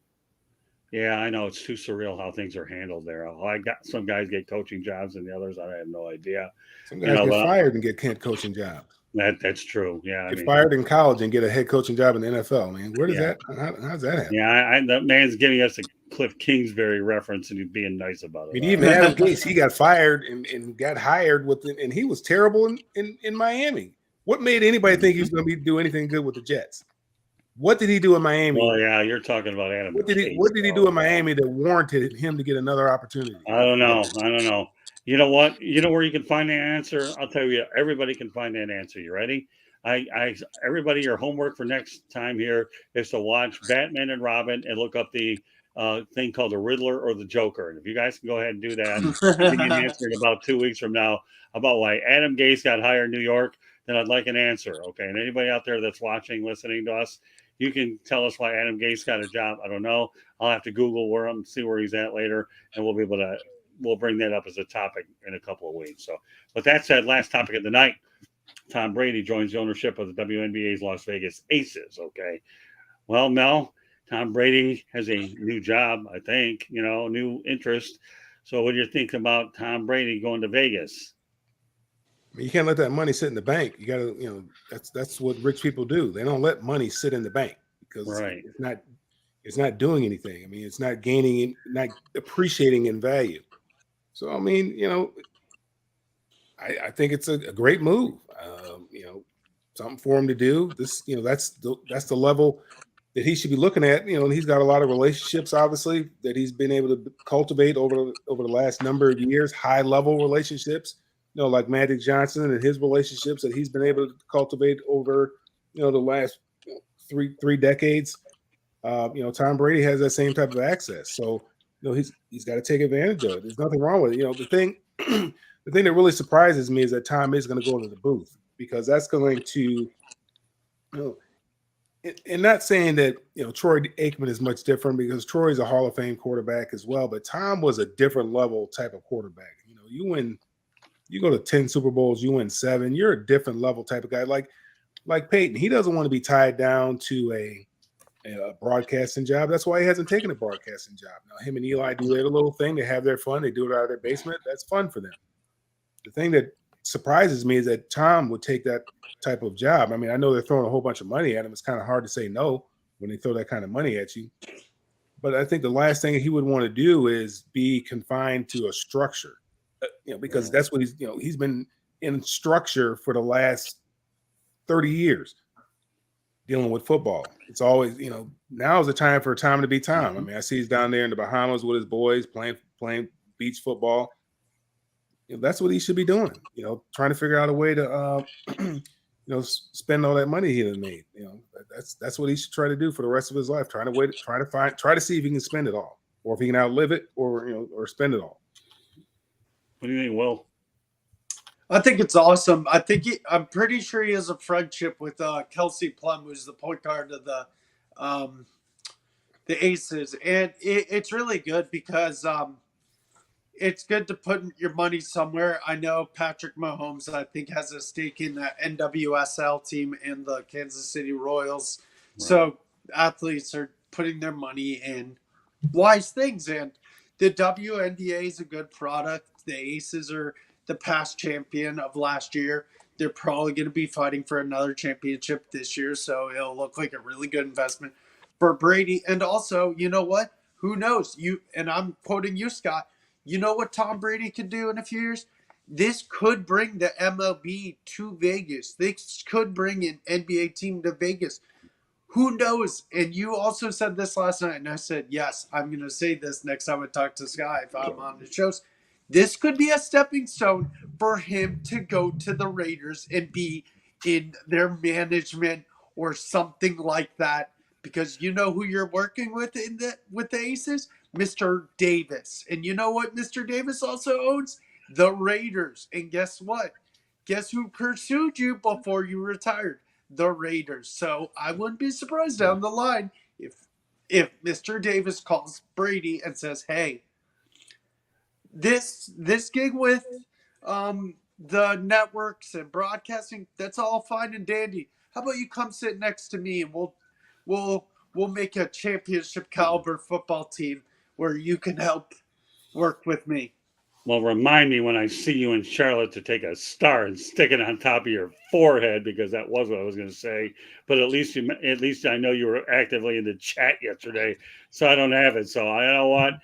Yeah, I know, it's too surreal how things are handled there. I got some guys get coaching jobs, and the others I have no idea. Some guys get fired and get head coaching jobs. That's true. Yeah, get fired in college and get a head coaching job in the NFL. Man, where does that? How does that happen? Yeah, that man's giving us a Cliff Kingsbury reference, and he's being nice about it. I mean, even Adam Gase, he got fired and got hired and he was terrible in Miami. What made anybody think he was going to do anything good with the Jets? What did he do in Miami? Well, yeah, you're talking about Adam. What did he do in Miami that warranted him to get another opportunity? I don't know. You know what? You know where you can find that answer? I'll tell you, everybody can find that answer. You ready? Everybody, your homework for next time here is to watch Batman and Robin and look up the thing called the Riddler or the Joker. And if you guys can go ahead and do that, you can answer in about 2 weeks from now about why Adam Gase got hired in New York, then I'd like an answer. Okay. And anybody out there that's watching, listening to us, You can tell us why Adam Gase got a job. I don't know. I'll have to Google see where he's at later, and we'll bring that up as a topic in a couple of weeks. So, with that said, last topic of the night. Tom Brady joins the ownership of the WNBA's Las Vegas Aces. Okay. Well, Mel, Tom Brady has a new job, I think, new interest. So what do you think about Tom Brady going to Vegas? You can't let that money sit in the bank. You got to, that's what rich people do. They don't let money sit in the bank because it's not doing anything. I mean, it's not gaining, not appreciating in value. So, I mean, I think it's a great move. Something for him to do. This, that's the level that he should be looking at. And he's got a lot of relationships, obviously, that he's been able to cultivate over the last number of years, high level relationships. Like Magic Johnson and his relationships that he's been able to cultivate over, the last three decades. Tom Brady has that same type of access. So, he's got to take advantage of it. There's nothing wrong with it. The thing that really surprises me is that Tom is going to go to the booth because that's going to, and not saying that, Troy Aikman is much different because Troy's a Hall of Fame quarterback as well, but Tom was a different level type of quarterback. You go to 10 Super Bowls, you win 7, you're a different level type of guy. Like Peyton, he doesn't want to be tied down to a broadcasting job. That's why he hasn't taken a broadcasting job. Now, him and Eli do their little thing. They have their fun. They do it out of their basement. That's fun for them. The thing that surprises me is that Tom would take that type of job. I mean, I know they're throwing a whole bunch of money at him. It's kind of hard to say no when they throw that kind of money at you. But I think the last thing he would want to do is be confined to a structure, because that's what he's been in structure for the last 30 years dealing with football. It's always, now is the time for Tom to be Tom. I mean, I see he's down there in the Bahamas with his boys playing beach football. That's what he should be doing, trying to figure out a way to, spend all that money he has made. That's what he should try to do for the rest of his life. Try to see if he can spend it all, or if he can outlive it, or spend it all. What do you think, Will? I think it's awesome. I'm pretty sure he has a friendship with Kelsey Plum, who's the point guard of the Aces, and it's really good because it's good to put your money somewhere. I know Patrick Mahomes, I think, has a stake in the NWSL team and the Kansas City Royals. Right. So athletes are putting their money in wise things, and the WNBA is a good product. The Aces are the past champion of last year. They're probably going to be fighting for another championship this year, so it'll look like a really good investment for Brady. And also, you know what? Who knows? And I'm quoting you, Scott. You know what Tom Brady could do in a few years? This could bring the MLB to Vegas. This could bring an NBA team to Vegas. Who knows? And you also said this last night, and I said, yes, I'm going to say this next time I talk to Scott if I'm on the shows. This could be a stepping stone for him to go to the Raiders and be in their management or something like that, because you know who you're working with with the Aces? Mr. Davis. And you know what Mr. Davis also owns? The Raiders. And guess what? Guess who pursued you before you retired? The Raiders. So I wouldn't be surprised down the line if Mr. Davis calls Brady and says, hey, this gig with the networks and broadcasting, that's all fine and dandy. How about you come sit next to me and we'll make a championship caliber football team where you can help work with me. Well, remind me when I see you in Charlotte to take a star and stick it on top of your forehead, because that was what I was going to say. But at least I know you were actively in the chat yesterday, so I don't have it. So I know what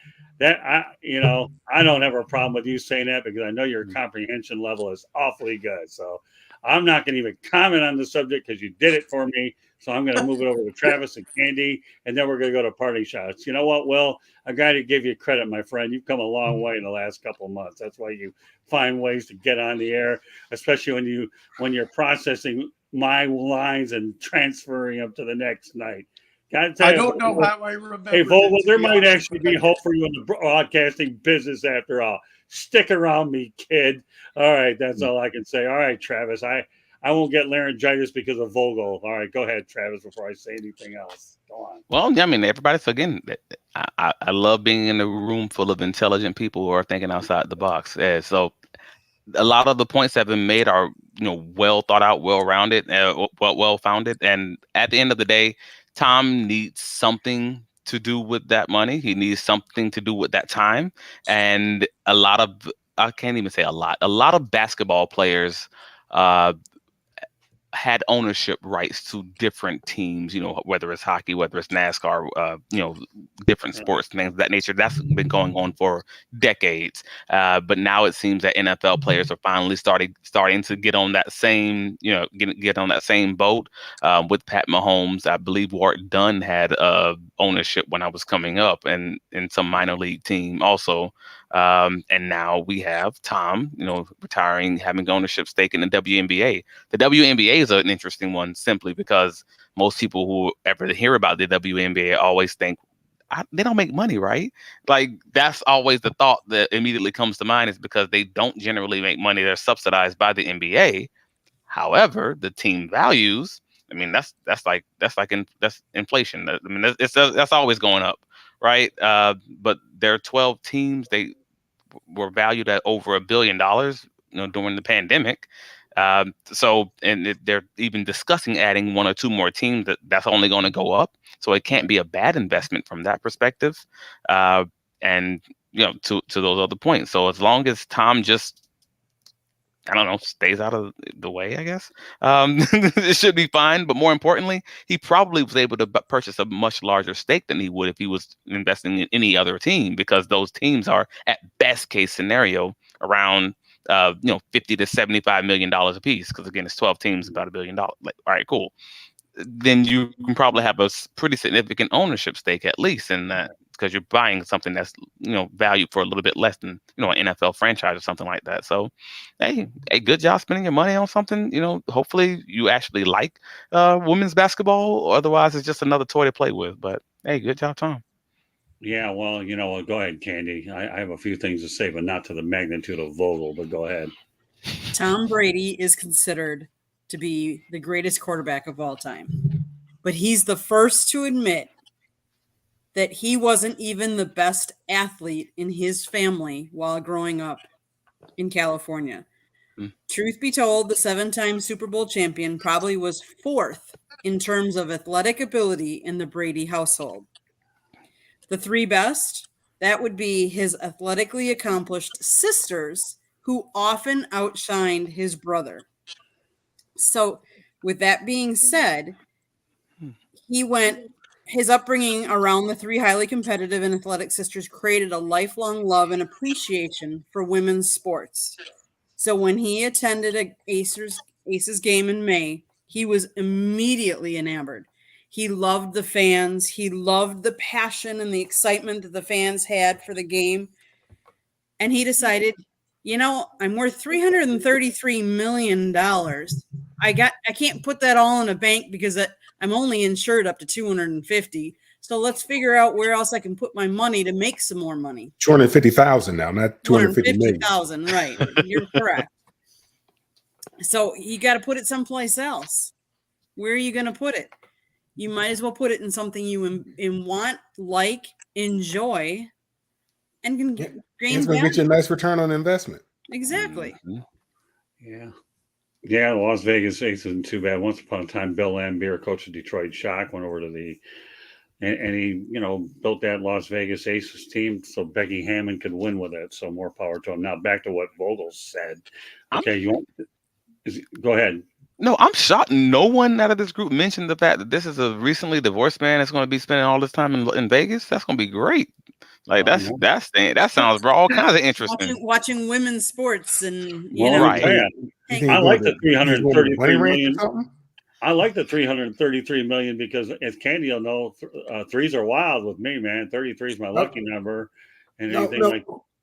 I don't have a problem with you saying that, because I know your comprehension level is awfully good. So I'm not going to even comment on the subject because you did it for me. So I'm going to move it over to Travis and Candy, and then we're going to go to party shots. You know what, Will? I got to give you credit, my friend. You've come a long way in the last couple of months. That's why you find ways to get on the air, especially when you're processing my lines and transferring them to the next night. I don't know how I remember. Hey, Vogel, there might actually be hope for you in the broadcasting business after all. Stick around me, kid. All right, that's all I can say. All right, Travis, I won't get laryngitis because of Vogel. All right, go ahead, Travis, before I say anything else. Go on. Well, yeah, I mean, everybody's again. I love being in a room full of intelligent people who are thinking outside the box. So a lot of the points that have been made are, well thought out, well rounded, well founded. And at the end of the day, Tom needs something to do with that money. He needs something to do with that time. And I can't even say a lot of basketball players had ownership rights to different teams, whether it's hockey, whether it's NASCAR, different sports, things of that nature. That's been going on for decades. But now it seems that NFL players are finally starting to get on that same, get on that same boat. With Pat Mahomes, I believe Ward Dunn had ownership when I was coming up, and in some minor league team also. And now we have Tom, retiring, having ownership stake in the WNBA. The WNBA is an interesting one simply because most people who ever hear about the WNBA always think they don't make money, right? Like that's always the thought that immediately comes to mind, is because they don't generally make money. They're subsidized by the NBA. However, the team values, I mean, that's inflation. I mean, that's always going up, right? But there are 12 teams. They were valued at over $1 billion, during the pandemic. They're even discussing adding one or two more teams that's only going to go up. So it can't be a bad investment from that perspective. And to those other points. So as long as Tom just, I don't know, stays out of the way, I guess, it should be fine. But more importantly, he probably was able to purchase a much larger stake than he would if he was investing in any other team, because those teams are at best case scenario around $50 to $75 million a piece. Because again, it's 12 teams, about $1 billion. Like, all right, cool. Then you can probably have a pretty significant ownership stake at least in that, because you're buying something that's valued for a little bit less than an NFL franchise or something like that. So, hey, good job spending your money on something. Hopefully you actually like women's basketball, or otherwise it's just another toy to play with. But hey, good job, Tom. Yeah, well, go ahead, Candy. I have a few things to say, but not to the magnitude of Vogel. But go ahead. Tom Brady is considered to be the greatest quarterback of all time, but he's the first to admit that he wasn't even the best athlete in his family while growing up in California. Truth be told, the 7-time Super Bowl champion probably was fourth in terms of athletic ability in the Brady household. The three best, that would be his athletically accomplished sisters, who often outshined his brother. So, with that being said, his upbringing around the three highly competitive and athletic sisters created a lifelong love and appreciation for women's sports. So when he attended a Aces game in May, he was immediately enamored. He loved the fans. He loved the passion and the excitement that the fans had for the game. And he decided, I'm worth $333 million. I can't put that all in a bank because I'm only insured up to 250. So let's figure out where else I can put my money to make some more money. 250,000 now, not 250,000. Right. You're correct. So you got to put it someplace else. Where are you going to put it? You might as well put it in something you want, like, enjoy, and can gain. It's going to get you a nice return on investment. Exactly. Yeah. Yeah, the Las Vegas Aces isn't too bad. Once upon a time, Bill Laimbeer, coach of Detroit Shock, went over to and he, built that Las Vegas Aces team so Becky Hammond could win with it. So more power to him. Now back to what Vogel said. Okay, go ahead. No, I'm shocked. No one out of this group mentioned the fact that this is a recently divorced man that's going to be spending all this time in Vegas. That's going to be great. Like that sounds all kinds of interesting. Watching women's sports and right. I like the 333 million. I like the 333 million because, as Candy will know, threes are wild with me, man. 33 is my lucky number, and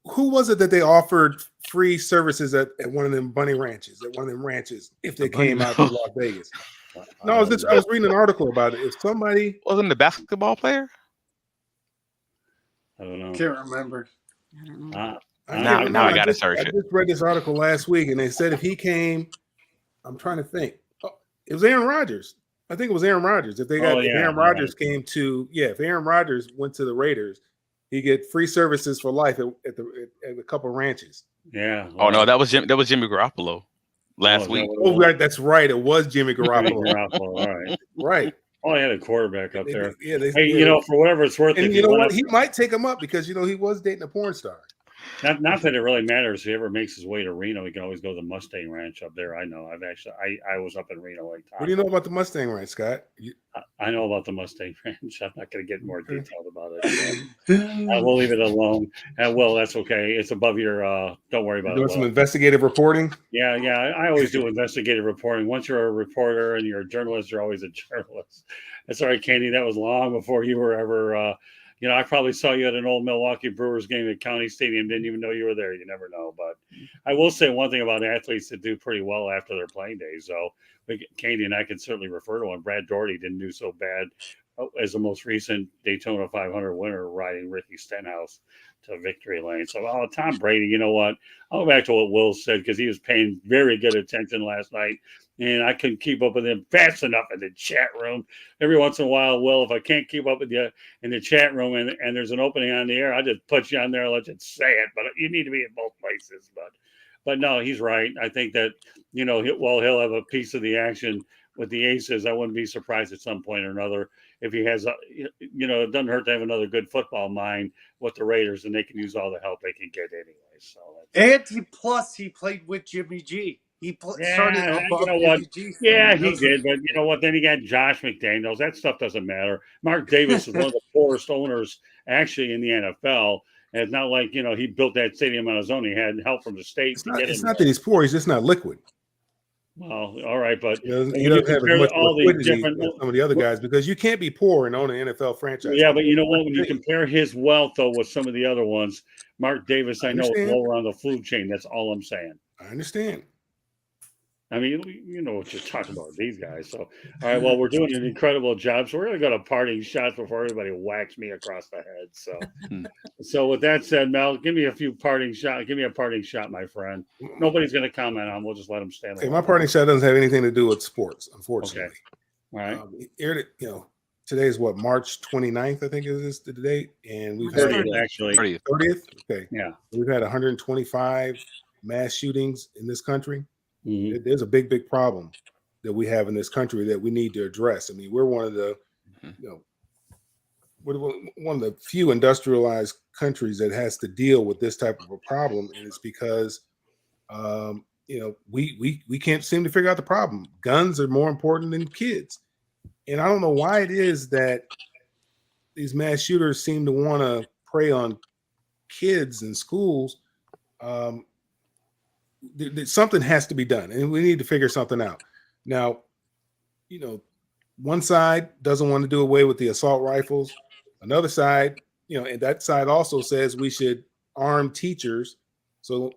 who was it that they offered free services at one of them bunny ranches, at one of them ranches, if they came out to Las Vegas? No, I was reading an article about it. If somebody wasn't the basketball player, I don't know. Can't remember. I don't know. Now I got to search it. I just read this article last week, and they said if he came I'm trying to think. Oh, it was Aaron Rodgers. I think it was Aaron Rodgers. If Aaron Rodgers if Aaron Rodgers went to the Raiders, he'd get free services for life at a couple ranches. Yeah. Oh no, that was Jimmy Garoppolo last week. Oh, right, that's right. It was Jimmy Garoppolo. All right. Right. Oh, I had a quarterback up there. Hey, for whatever it's worth, and you know what? He might take him up because he was dating a porn star. Not that it really matters. If he ever makes his way to Reno, he can always go to the Mustang Ranch up there. I know. I was up in Reno like time. What do you know about the Mustang Ranch, Scott? I know about the Mustang Ranch. I'm not going to get more detailed about it. I will leave it alone. And that's okay. It's above your. Don't worry about it. Doing some investigative reporting. Yeah. I always do investigative reporting. Once you're a reporter and you're a journalist, you're always a journalist. That's all right, Candy. That was long before you were ever. I probably saw you at an old Milwaukee Brewers game at County Stadium. Didn't even know you were there. You never know. But I will say one thing about athletes that do pretty well after their playing days. So Candy and I can certainly refer to one. Brad Doherty didn't do so bad as the most recent Daytona 500 winner, riding Ricky Stenhouse to victory lane. So, Tom Brady, you know what? I'll go back to what Will said because he was paying very good attention last night. And I couldn't keep up with him fast enough in the chat room. Every once in a while, Will, if I can't keep up with you in the chat room and there's an opening on the air, I just put you on there and let you say it. But you need to be in both places. But no, he's right. I think that, he'll have a piece of the action with the Aces. I wouldn't be surprised at some point or another if he has, it doesn't hurt to have another good football mind with the Raiders, and they can use all the help they can get anyway. So, he played with Jimmy G. He started above Jimmy G. Yeah, he did. But you know what? Then he got Josh McDaniels. That stuff doesn't matter. Mark Davis is one of the poorest owners actually in the NFL. And it's not like, he built that stadium on his own. He had help from the state. It's not that he's poor. He's just not liquid. Well, all right, but he doesn't have as much liquidity as some of the other guys because you can't be poor and own an NFL franchise. Yeah, but you know what? When you compare his wealth, though, with some of the other ones, Mark Davis, I know, is lower on the food chain. That's all I'm saying. I understand. I mean, you know what you're talking about, these guys. So, all right, well, we're doing an incredible job. So we're going to go to parting shots before everybody whacks me across the head. So with that said, Mel, give me a parting shot. Give me a parting shot, my friend. Nobody's going to comment on. We'll just let them stand. Hey, my parting shot doesn't have anything to do with sports, unfortunately. Okay. All right. Today is what, March 29th, I think is the date. And we've had 30th. Okay. Yeah. We've had 125 mass shootings in this country. Mm-hmm. There's a big problem that we have in this country that we need to address. I mean, we're one of the, we're one of the few industrialized countries that has to deal with this type of a problem, and it's because, we can't seem to figure out the problem. Guns are more important than kids, and I don't know why it is that these mass shooters seem to want to prey on kids in schools. Something has to be done, and we need to figure something out. Now, one side doesn't want to do away with the assault rifles. Another side, and that side also says we should arm teachers so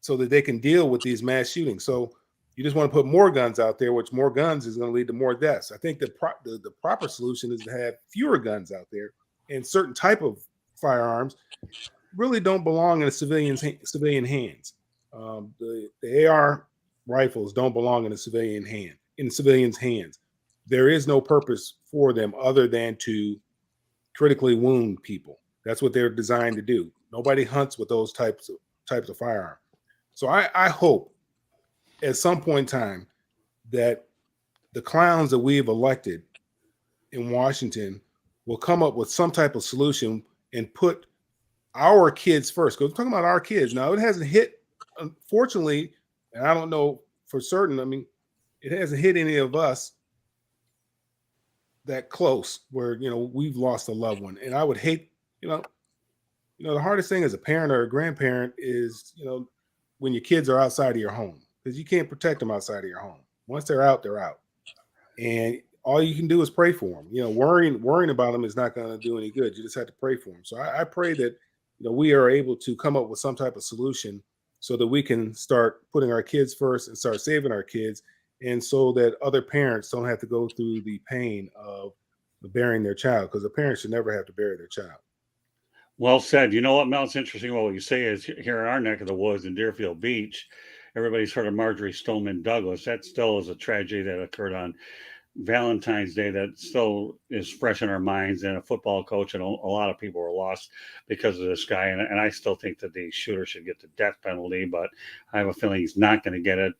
that they can deal with these mass shootings. So you just want to put more guns out there, which more guns is going to lead to more deaths. I think the proper solution is to have fewer guns out there, and certain type of firearms really don't belong in civilian hands. The AR rifles don't belong in a civilian hand. In civilians' hands, there is no purpose for them other than to critically wound people. That's what they're designed to do. Nobody hunts with those types of firearm. So I hope at some point in time that the clowns that we've elected in Washington will come up with some type of solution and put our kids first. Because we're talking about our kids. Now, it hasn't hit, unfortunately, and I don't know for certain, I mean, it hasn't hit any of us that close where, we've lost a loved one. And I would hate, the hardest thing as a parent or a grandparent is, when your kids are outside of your home, because you can't protect them outside of your home. Once they're out, they're out. And all you can do is pray for them. Worrying about them is not going to do any good. You just have to pray for them. So I pray that, we are able to come up with some type of solution so that we can start putting our kids first and start saving our kids, and so that other parents don't have to go through the pain of burying their child, because the parents should never have to bury their child. Well said. You know what, Mel? It's interesting what you say is here in our neck of the woods in Deerfield Beach, everybody's heard of Marjorie Stoneman Douglas. That still is a tragedy that occurred on Valentine's Day that still is fresh in our minds. And a football coach and a lot of people were lost because of this guy. And I still think that the shooter should get the death penalty, but I have a feeling he's not going to get it.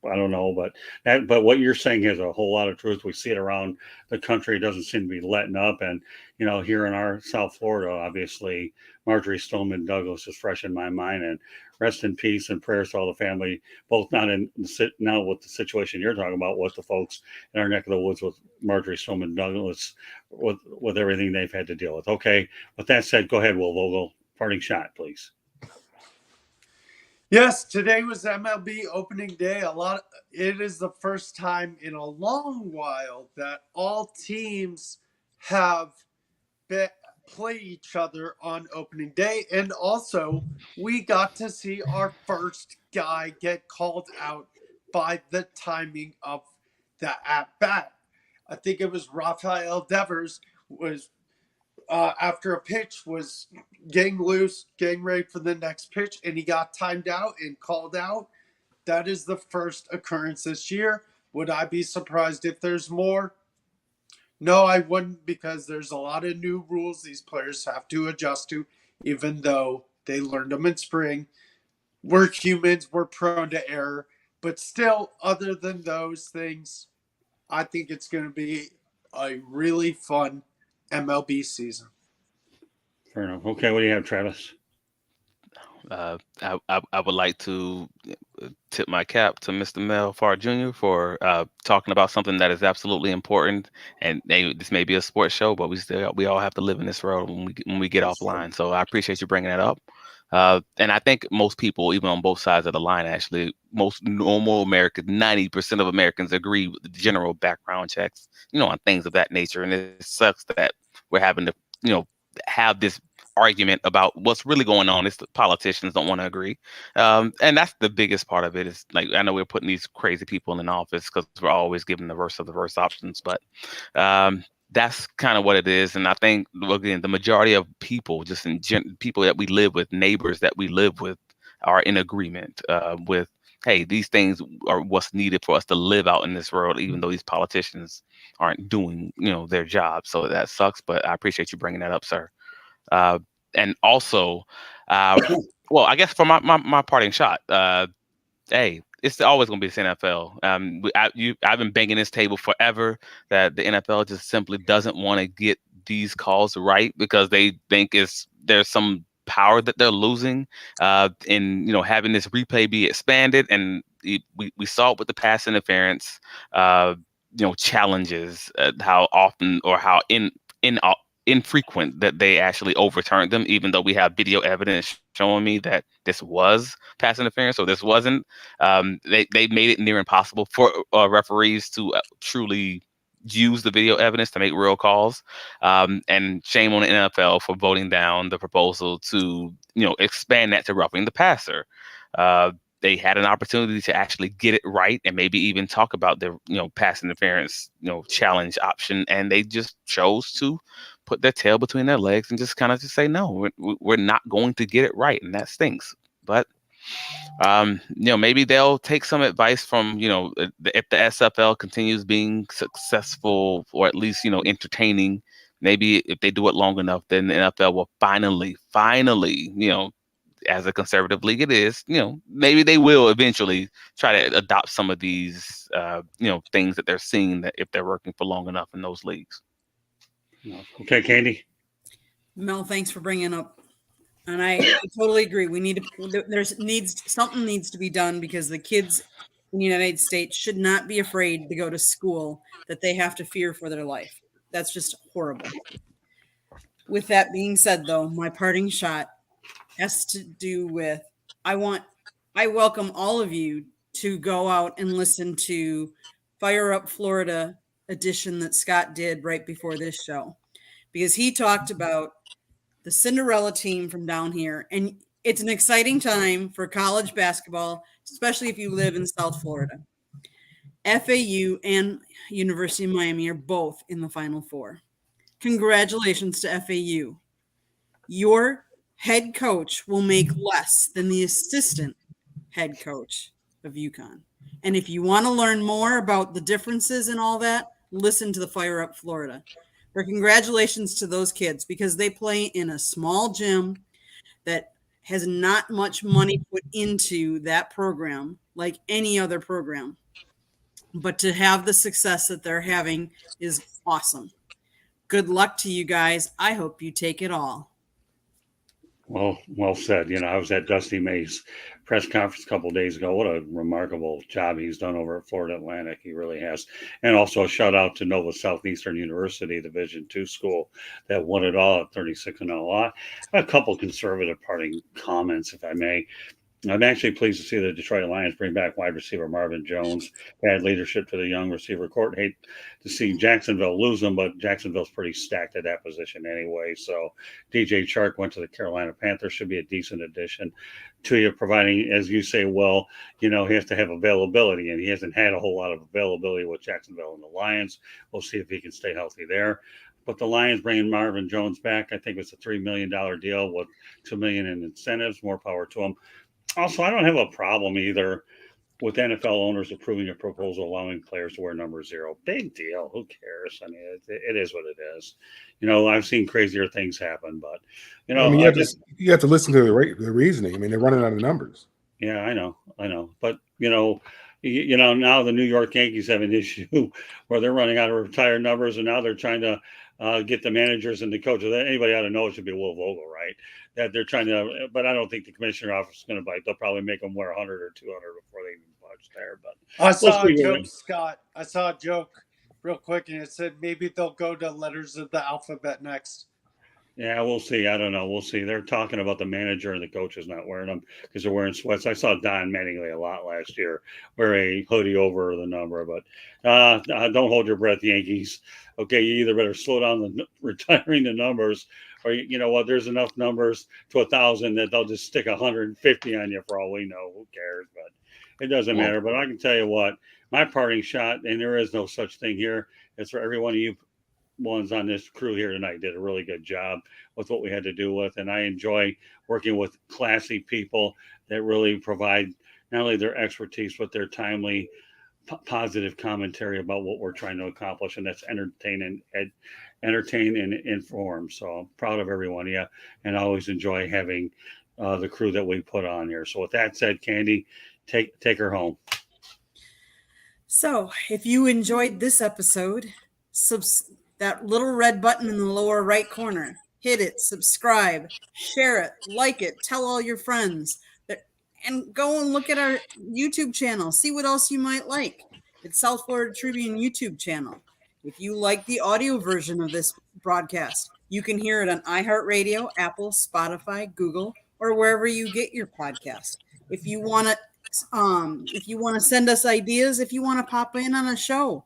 I don't know, but what you're saying has a whole lot of truth. We see it around the country. It doesn't seem to be letting up. And, here in our South Florida, obviously, Marjorie Stoneman Douglas is fresh in my mind. And rest in peace and prayers to all the family, both not now with the situation you're talking about, with the folks in our neck of the woods with Marjorie Stoneman Douglas, with everything they've had to deal with. Okay, with that said, go ahead, Will Vogel. Parting shot, please. Yes, today was MLB opening day. It is the first time in a long while that all teams have play each other on opening day, and also we got to see our first guy get called out by the timing of the at bat. I think it was Rafael Devers was after a pitch was getting loose, getting ready for the next pitch, and he got timed out and called out. That is the first occurrence this year. Would I be surprised if there's more? No, I wouldn't, because there's a lot of new rules these players have to adjust to, even though they learned them in spring. We're humans, we're prone to error. But still, other than those things, I think it's going to be a really fun MLB season. Fair enough. Okay, what do you have, Travis? I would like to tip my cap to Mr. Mel Farr Jr. for talking about something that is absolutely important. And this may be a sports show, but we all have to live in this world when we get offline. So I appreciate you bringing that up. And I think most people, even on both sides of the line, actually, most normal Americans, 90% of Americans agree with the general background checks, on things of that nature. And it sucks that we're having to, have this argument about what's really going on. It's the politicians don't want to agree. And that's the biggest part of it. Is like, I know we're putting these crazy people in office because we're always giving the worst of the worst options, but that's kind of what it is. And I think, again, the majority of people, just people that we live with, neighbors that we live with, are in agreement with, hey, these things are what's needed for us to live out in this world, even though these politicians aren't doing, their job. So that sucks, but I appreciate you bringing that up, sir. And also, well, I guess for my parting shot, hey, it's always going to be this NFL. I've been banging this table forever that the NFL just simply doesn't want to get these calls right because they think there's some power that they're losing in having this replay be expanded. And we saw it with the pass interference challenges, how often or how infrequent that they actually overturned them, even though we have video evidence showing me that this was pass interference, so this wasn't. They made it near impossible for referees to truly use the video evidence to make real calls. And shame on the NFL for voting down the proposal to expand that to roughing the passer. They had an opportunity to actually get it right and maybe even talk about the pass interference challenge option, and they just chose to put their tail between their legs and just kind of just say no, we're not going to get it right, and that stinks. But maybe they'll take some advice from if the SFL continues being successful or at least entertaining. Maybe if they do it long enough, then the NFL will finally as a conservative league it is, maybe they will eventually try to adopt some of these, things that they're seeing that if they're working for long enough in those leagues. Okay, Candy. Mel, thanks for bringing up. And I totally agree. Something needs to be done because the kids in the United States should not be afraid to go to school that they have to fear for their life. That's just horrible. With that being said, though, my parting shot has to do with I welcome all of you to go out and listen to Fire Up Florida edition that Scott did right before this show, because he talked about the Cinderella team from down here. And it's an exciting time for college basketball, especially if you live in South Florida. FAU and University of Miami are both in the Final Four. Congratulations to FAU. Your head coach will make less than the assistant head coach of UConn. And if you want to learn more about the differences and all that, listen to the Fire Up Florida. But congratulations to those kids because they play in a small gym that has not much money put into that program like any other program. But to have the success that they're having is awesome. Good luck to you guys. I hope you take it all. Well said. I was at Dusty May's press conference a couple of days ago. What a remarkable job he's done over at Florida Atlantic. He really has. And also a shout out to Nova Southeastern University, the Division II school that won it all at 36-0. A couple conservative parting comments, if I may. I'm actually pleased to see the Detroit Lions bring back wide receiver Marvin Jones. Bad leadership to the young receiver court. Hate to see Jacksonville lose them, but Jacksonville's pretty stacked at that position anyway. So DJ Chark went to the Carolina Panthers. Should be a decent addition to you, providing, as you say, well, he has to have availability, and he hasn't had a whole lot of availability with Jacksonville and the Lions. We'll see if he can stay healthy there. But the Lions bringing Marvin Jones back, I think it's a $3 million deal with $2 million in incentives. More power to him. Also, I don't have a problem either with NFL owners approving a proposal allowing players to wear number 0. Big deal. Who cares? I mean, it is what it is. I've seen crazier things happen, but you have to listen to the reasoning. I mean, they're running out of numbers. Yeah, I know. But now the New York Yankees have an issue where they're running out of retired numbers, and now they're trying to get the managers and the coaches. Anybody ought to know it should be Will Vogel, right? That they're trying to, but I don't think the commissioner office is going to bite. They'll probably make them wear 100 or 200 before they even budge there. But I saw a joke, Scott. I saw a joke real quick, and it said maybe they'll go to letters of the alphabet next. Yeah, we'll see. I don't know. We'll see. They're talking about the manager and the coaches not wearing them because they're wearing sweats. I saw Don Mattingly a lot last year wear a hoodie over the number, but don't hold your breath, Yankees. Okay, you either better slow down retiring the numbers, or you know what? There's enough numbers to 1,000 that they'll just stick 150 on you for all we know. Who cares? But it doesn't matter. But I can tell you what, my parting shot, and there is no such thing here. It's for every one of you ones on this crew here tonight did a really good job with what we had to do with, and I enjoy working with classy people that really provide not only their expertise but their timely positive commentary about what we're trying to accomplish, and that's entertain and inform. So I'm proud of everyone, and I always enjoy having the crew that we put on here. So with that said, Candy, take her home. So if you enjoyed this episode, that little red button in the lower right corner, hit it, subscribe, share it, like it, tell all your friends, and go and look at our YouTube channel. See what else you might like. It's South Florida Tribune YouTube channel. If you like the audio version of this broadcast, you can hear it on iHeartRadio, Apple, Spotify, Google, or wherever you get your podcast. If you want to send us ideas, if you want to pop in on a show,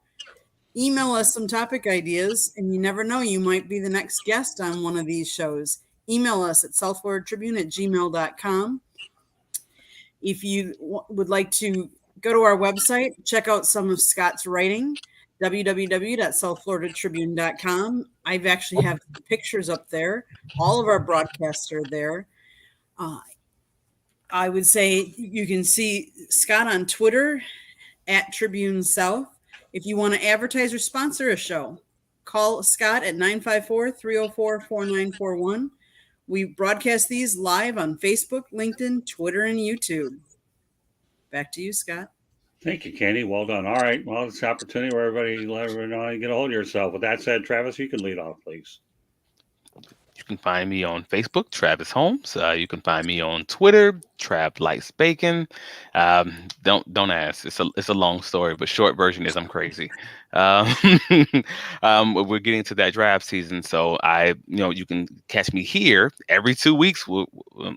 email us some topic ideas, and you never know, you might be the next guest on one of these shows. Email us at southfloridatribune@gmail.com. If you would like to go to our website, check out some of Scott's writing, www.southfloridatribune.com. I've actually have pictures up there. All of our broadcasts are there. I would say you can see Scott on Twitter at Tribune South. If you want to advertise or sponsor a show, call Scott at 954-304-4941. We broadcast these live on Facebook, LinkedIn, Twitter, and YouTube. Back to you, Scott. Thank you, Candy. Well done. All right. Well, it's an opportunity where everybody let everybody know how you get a hold of yourself. With that said, Travis, you can lead off, please. You can find me on Facebook, Travis Holmes. You can find me on Twitter, Trav Likes Bacon. Don't ask. It's a long story, but short version is I'm crazy. We're getting to that draft season, so you can catch me here every 2 weeks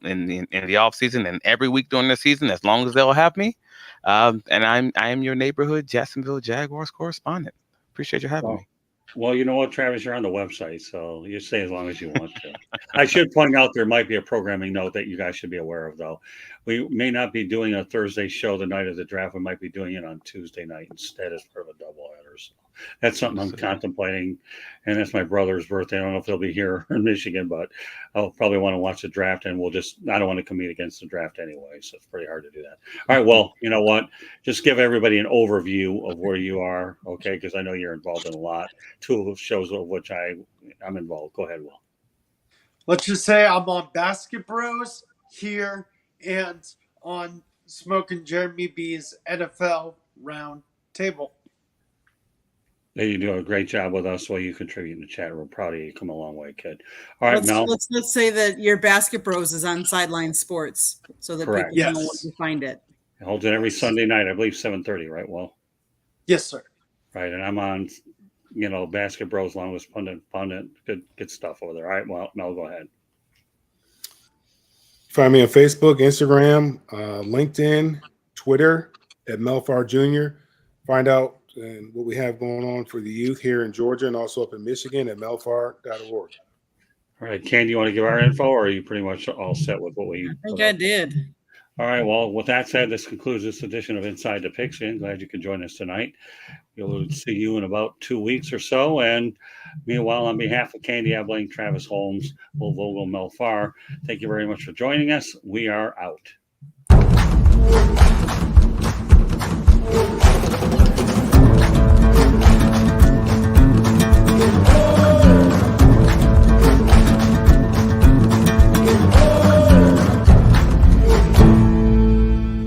in the off season, and every week during the season, as long as they'll have me. And I am your neighborhood Jacksonville Jaguars correspondent. Appreciate you having me. Well, you know what, Travis, you're on the website, so you stay as long as you want to. I should point out there might be a programming note that you guys should be aware of, though. We may not be doing a Thursday show the night of the draft. We might be doing it on Tuesday night instead as part of a doubleheader. So that's something I'm contemplating. And that's my brother's birthday. I don't know if he'll be here in Michigan, but I'll probably want to watch the draft, and I don't want to compete against the draft anyway. So it's pretty hard to do that. All right. Well, you know what? Just give everybody an overview of where you are. Okay. Because I know you're involved in a lot. 2 shows of which I'm involved. Go ahead, Will. Let's just say I'm on Basket Bros here and on Smoking Jeremy B's NFL Round Table. You do a great job with us while you contribute in the chat room. Proud of you. Come a long way, kid. All right, Mel. Let's say that your Basket Bros is on Sideline Sports so that Correct. people know where to find it. It holds it every Sunday night, I believe 7:30, right, Will? Yes, sir. Right, and I'm on, Basket Bros along with pundit, good stuff over there. All right, well, Mel, go ahead. Find me on Facebook, Instagram, LinkedIn, Twitter at Melfar Jr. Find out what we have going on for the youth here in Georgia and also up in Michigan at melfar.org. All right, Ken, do you want to give our info, or are you pretty much all set with what we? I think I did. All right. Well, with that said, this concludes this edition of Inside the Pigskin. Glad you could join us tonight. We'll see you in about 2 weeks or so. And meanwhile, on behalf of Candy Abilene, Travis Holmes, Will Vogel, Mel Farr, thank you very much for joining us. We are out.